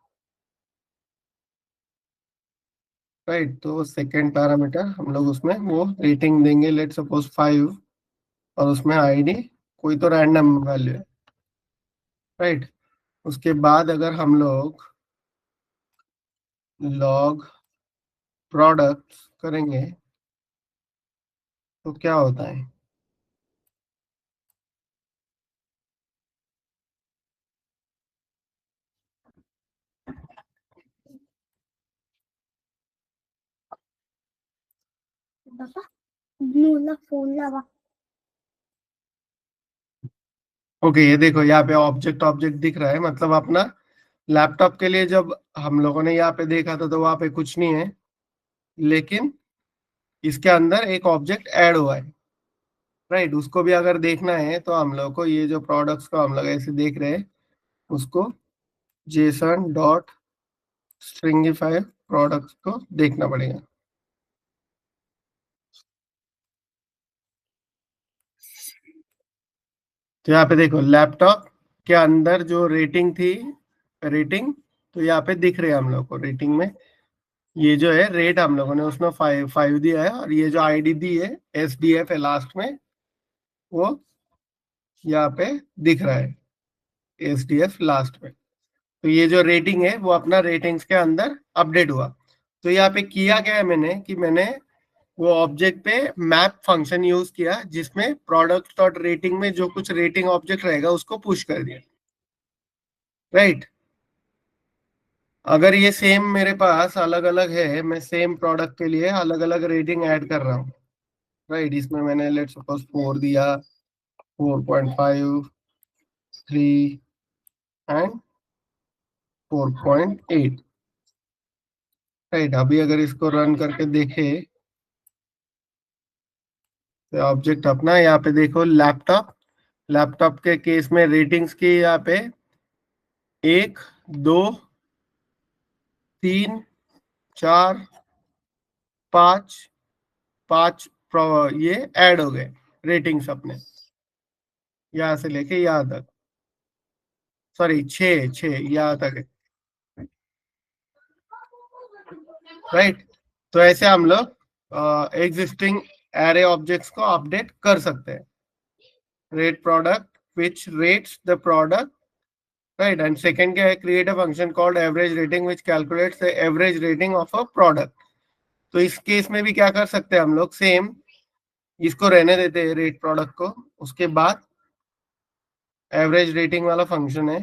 राइट। तो सेकंड पैरामीटर हम लोग उसमें वो रेटिंग देंगे, लेट सपोज 5, और उसमें आईडी कोई तो रैंडम वैल्यू है, राइट। उसके बाद अगर हम लोग लॉग प्रोडक्ट्स करेंगे तो क्या होता है, बाबा नूला फोन लगा। ओके ये देखो यहाँ पे ऑब्जेक्ट ऑब्जेक्ट दिख रहा है, मतलब अपना लैपटॉप के लिए जब हम लोगों ने यहाँ पे देखा था तो वहां पे कुछ नहीं है, लेकिन इसके अंदर एक ऑब्जेक्ट ऐड हुआ है, राइट। उसको भी अगर देखना है तो हम लोग को ये जो प्रोडक्ट्स को हम लोग ऐसे देख रहे हैं उसको जेसन डॉट स्ट्रिंगिफाई प्रोडक्ट्स को देखना पड़ेगा। तो यहाँ पे देखो लैपटॉप के अंदर जो रेटिंग थी, रेटिंग तो यहाँ पे दिख रहे हैं हम लोग को, रेटिंग में ये जो है रेट हम लोगों ने उसमें 5 दिया है, और ये जो आईडी दी है SDF है लास्ट में, वो यहाँ पे दिख रहा है SDF लास्ट में। तो ये जो रेटिंग है वो अपना रेटिंग्स के अंदर अपडेट हुआ। तो यहाँ पे किया क्या है मैंने, कि मैंने वो ऑब्जेक्ट पे मैप फंक्शन यूज किया जिसमें प्रोडक्ट डॉट रेटिंग में जो कुछ रेटिंग ऑब्जेक्ट रहेगा उसको पुश कर दिया, राइट। अगर ये सेम मेरे पास अलग अलग है, मैं सेम प्रोडक्ट के लिए अलग अलग रेटिंग ऐड कर रहा हूँ, राइट। इसमें मैंने लेट सपोज 4 दिया, 4.5, 3 एंड 4.8, राइट। अभी अगर इसको रन करके देखे तो ऑब्जेक्ट अपना यहाँ पे देखो लैपटॉप, लैपटॉप के केस में रेटिंग्स की यहाँ पे 1, 2, 3, 4, 5, 5 ये ऐड हो गए रेटिंग्स अपने, यहाँ से लेके यहाँ तक, सॉरी 6 यहाँ तक है, राइट। तो ऐसे हम लोग एग्जिस्टिंग एरे ऑब्जेक्ट्स को अपडेट कर सकते हैं। Rate product which rates the product, right. And second क्या है, create a function called average rating which calculates the average rating of a product. तो इस केस में भी क्या कर सकते हैं हम लोग, सेम इसको रहने देते हैं रेट प्रोडक्ट को, उसके बाद एवरेज रेटिंग वाला फंक्शन है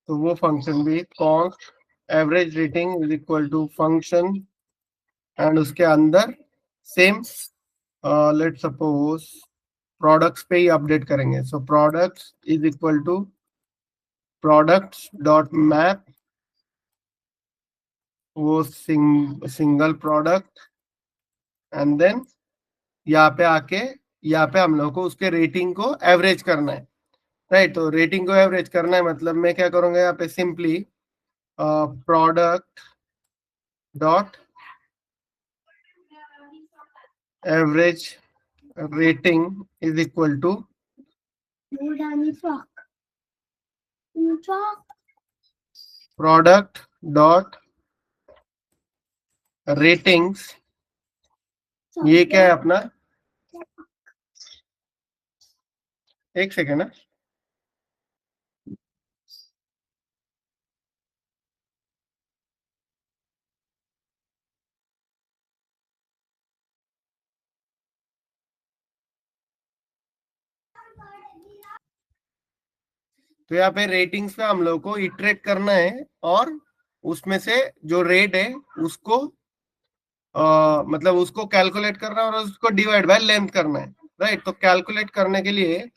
तो वो फंक्शन भी const average rating is equal to function and उसके अंदर सेम लेट सपोज प्रोडक्ट्स पे ही अपडेट करेंगे. So products is equal to products dot map वो सिंगल प्रोडक्ट एंड देन यहाँ पे आके यहाँ पे हम लोग को उसके रेटिंग को एवरेज करना है. राइट. तो रेटिंग को एवरेज करना है मतलब मैं क्या करूंगा यहाँ पे simply product dot average rating is equal to Mood and frock. Frock. Product dot ratings. ये क्या है अपना, एक सेकेंड है. तो यहाँ पे रेटिंग्स पे हम लोग को इटरेट करना है और उसमें से जो रेट है उसको मतलब उसको कैलकुलेट करना है और उसको डिवाइड बाय लेंथ करना है. राइट. तो कैलकुलेट करने के लिए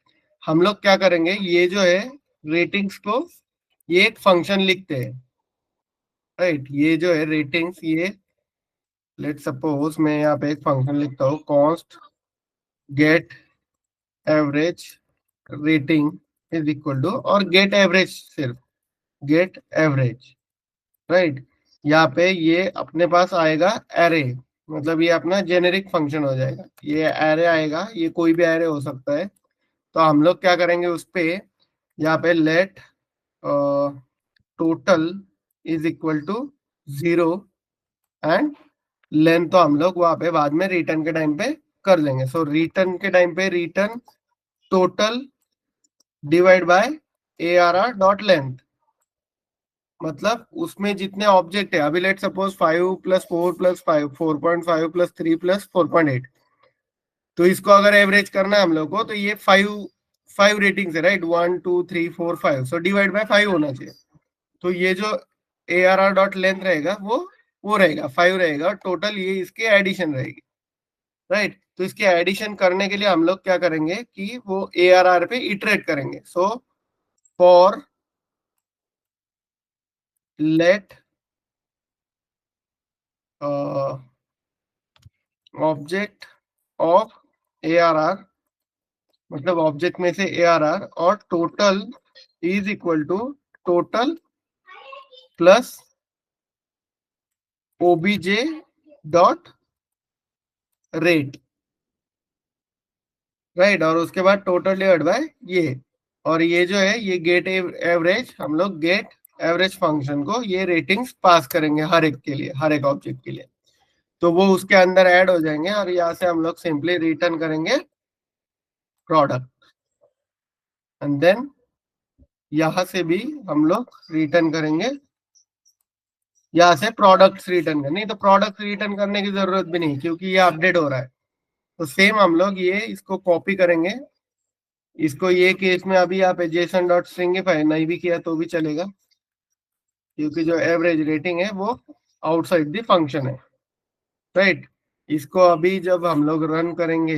हम लोग क्या करेंगे, ये जो है रेटिंग्स को ये एक फंक्शन लिखते हैं. राइट. ये जो है रेटिंग्स, ये लेट सपोज मैं यहाँ पे एक फंक्शन लिखता हूँ const get average rating is equal to और गेट एवरेज, सिर्फ गेट एवरेज. राइट. यहाँ पे ये अपने पास आएगा एरे, मतलब ये अपना जेनेरिक फंक्शन हो जाएगा. ये एरे आएगा, ये कोई भी एरे हो सकता है. तो हम लोग क्या करेंगे उस पे, यहाँ पे let total is equal to 0 and length तो हम लोग वहां पे बाद में रिटर्न के टाइम पे कर लेंगे. सो रिटर्न के टाइम पे return total divide by ARR dot length. मतलब उसमें जितने ऑब्जेक्ट है, अभी let suppose 5 plus 4 plus 5 4.5 plus 3 plus 4.8. तो इसको अगर एवरेज करना है हम लोग को तो ये 5 रेटिंग्स है. राइट. 1 2 3 4 5. सो डिवाइड बाय 5 होना चाहिए. तो ये जो ARR डॉट लेंथ रहेगा वो रहेगा 5 रहेगा. टोटल ये इसके एडिशन रहेगी. राइट. तो इसके एडिशन करने के लिए हम लोग क्या करेंगे कि वो ARR पे इटरेट करेंगे. So for let object of ARR, मतलब ऑब्जेक्ट में से ARR और total is equal to total plus OBJ dot rate. Right. और उसके बाद टोटल डिवाइड बाय ये, और ये जो है ये गेट एवरेज, हम लोग गेट एवरेज फंक्शन को ये रेटिंग्स पास करेंगे हर एक के लिए, हर एक ऑब्जेक्ट के लिए. तो वो उसके अंदर ऐड हो जाएंगे और यहाँ से हम लोग सिंपली रिटर्न करेंगे प्रोडक्ट एंड देन यहाँ से भी हम लोग रिटर्न करेंगे, यहाँ से प्रोडक्ट्स रिटर्न करने. नहीं तो प्रोडक्ट रिटर्न करने की जरूरत भी नहीं क्योंकि ये अपडेट हो रहा है. तो सेम हम लोग ये इसको कॉपी करेंगे. इसको ये केस में अभी यहाँ पे जेसन डॉट स्ट्रिंगिफाई नहीं भी किया तो भी चलेगा क्योंकि जो एवरेज रेटिंग है वो आउटसाइड द फंक्शन है. राइट. इसको अभी जब हम लोग रन करेंगे,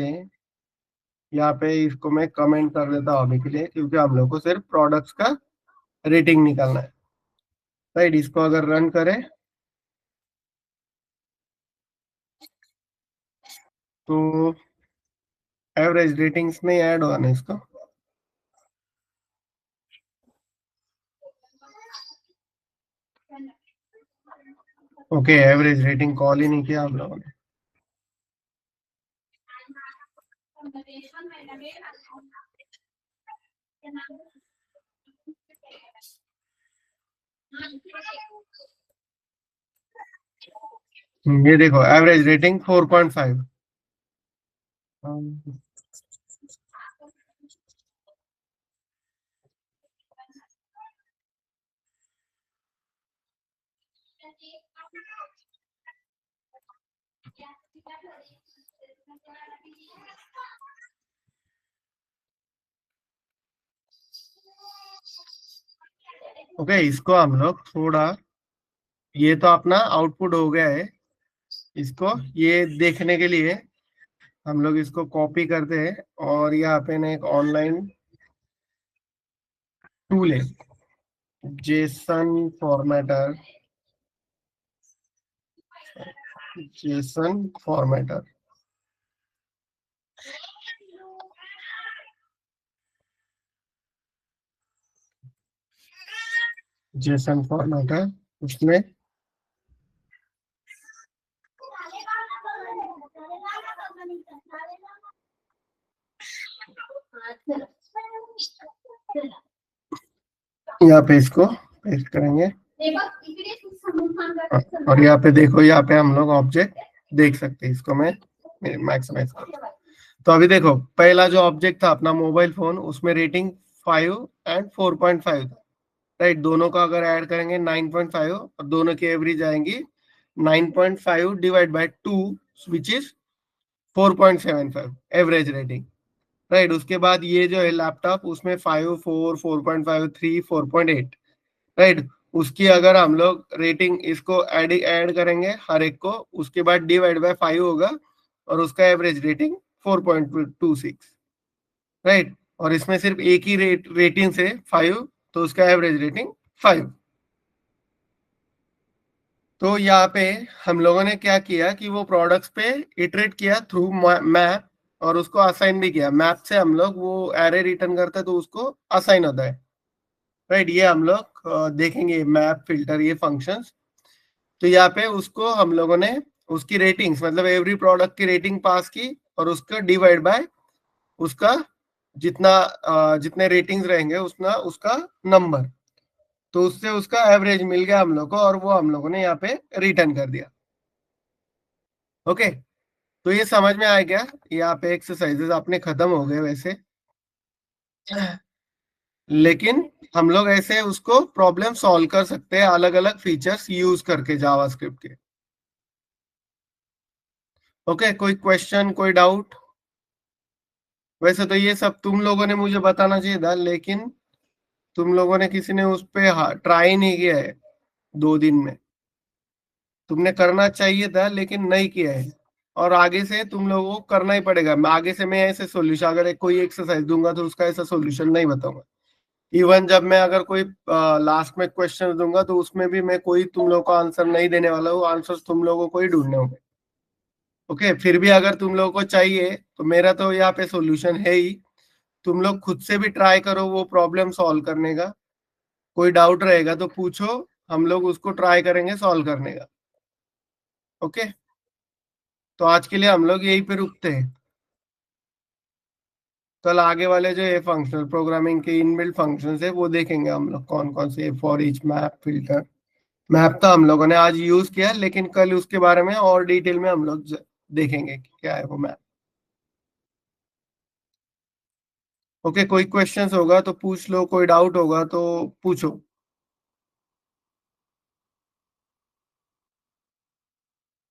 यहाँ पे इसको मैं कमेंट कर देता हूँ अभी के लिए क्योंकि हम लोग को सिर्फ प्रोडक्ट्स का रेटिंग निकालना है. राइट. इसको अगर रन करें तो एवरेज रेटिंग्स में ऐड हुआ ना इसको. ओके. एवरेज रेटिंग कॉल ही नहीं किया आप लोगों ने. ये देखो एवरेज रेटिंग 4.5. ओके, इसको हम लोग थोड़ा, ये तो अपना आउटपुट हो गया है, इसको ये देखने के लिए हम लोग इसको कॉपी करते हैं और यहाँ पे ना एक ऑनलाइन टूल है, Jason formatter, Jason formatter. Jason formatter, उसमें यहाँ पे इसको पेस्ट करेंगे और यहाँ पे देखो, यहाँ पे हम लोग ऑब्जेक्ट देख सकते हैं। इसको मैं मैक्सिमाइज करूँ तो अभी देखो, पहला जो ऑब्जेक्ट था अपना मोबाइल फोन, उसमें रेटिंग 5 एंड 4.5 था, राइट। दोनों का अगर ऐड करेंगे 9.5 और दोनों की एवरेज आएंगी 9.5 divide by 2 which is 4.75 average rating, right. उसके बाद ये जो है लैपटॉप, उसमें 5, 4, 4.5, 3, 4.8, राइट। उसकी अगर हम लोग रेटिंग इसको ऐड करेंगे हर एक को, उसके बाद डिवाइड बाय 5 होगा और उसका एवरेज रेटिंग 4.26, राइट। और इसमें सिर्फ एक ही रेटिंग से 5, तो उसका एवरेज रेटिंग 5। तो यहाँ पे हम लोगों ने क्या किया कि वो प्रोडक्ट्स पे इटरेट किया थ्रू मैप और उसको असाइन भी किया। मैप से हम लोग वो एरे रिटर्न करते हैं तो उसको असाइन होता है, राइट। ये हम लोग देखेंगे मैप फिल्टर ये फंक्शंस। तो यहाँ पे उसको हम लोगों ने उसकी रेटिंग्स, मतलब एवरी प्रोडक्ट की रेटिंग पास की और उसका डिवाइड बाय उसका जितने रेटिंग्स रहेंगे उतना उसका नंबर, तो उससे उसका एवरेज मिल गया हम लोग को और वो हम लोगों ने यहाँ पे रिटर्न कर दिया। ओके, तो ये समझ में आ गया। यहाँ पे एक्सरसाइजेस अपने खत्म हो गए वैसे, लेकिन हम लोग ऐसे उसको प्रॉब्लम सॉल्व कर सकते हैं अलग अलग फीचर्स यूज करके जावास्क्रिप्ट के। ओके, कोई क्वेश्चन, कोई डाउट? वैसे तो ये सब तुम लोगों ने मुझे बताना चाहिए था, लेकिन तुम लोगों ने किसी ने उस पे ट्राई नहीं किया है 2 दिन में। तुमने करना चाहिए था लेकिन नहीं किया है, और आगे से तुम लोगों को करना ही पड़ेगा। आगे से मैं ऐसे सोल्यूशन, अगर कोई एक्सरसाइज दूंगा तो उसका ऐसा सोल्यूशन नहीं बताऊंगा। इवन जब मैं अगर कोई लास्ट में क्वेश्चन दूंगा तो उसमें भी मैं कोई तुम लोगों को आंसर नहीं देने वाला हूँ, आंसर तुम लोगों को ही ढूंढने होंगे। ओके, फिर भी अगर तुम लोगों को चाहिए तो मेरा तो यहाँ पे सोल्यूशन है ही, तुम लोग खुद से भी ट्राई करो वो प्रॉब्लम सॉल्व करने का। कोई डाउट रहेगा तो पूछो, हम लोग उसको ट्राई करेंगे सॉल्व करने का। ओके, तो आज के लिए हम लोग यहीं पे रुकते हैं। कल आगे वाले जो ये फंक्शनल प्रोग्रामिंग के इनबिल्ट फंक्शंस है वो देखेंगे हम लोग, कौन कौन से, for each, map, filter. Map तो हम लोगों ने आज यूज किया, लेकिन कल उसके बारे में और डिटेल में हम लोग देखेंगे कि क्या है वो मैप। ओके, कोई क्वेश्चंस होगा तो पूछ लो, कोई डाउट होगा तो पूछो।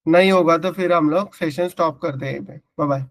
नहीं होगा तो फिर हम लोग सेशन स्टॉप करते हैं। Bye bye.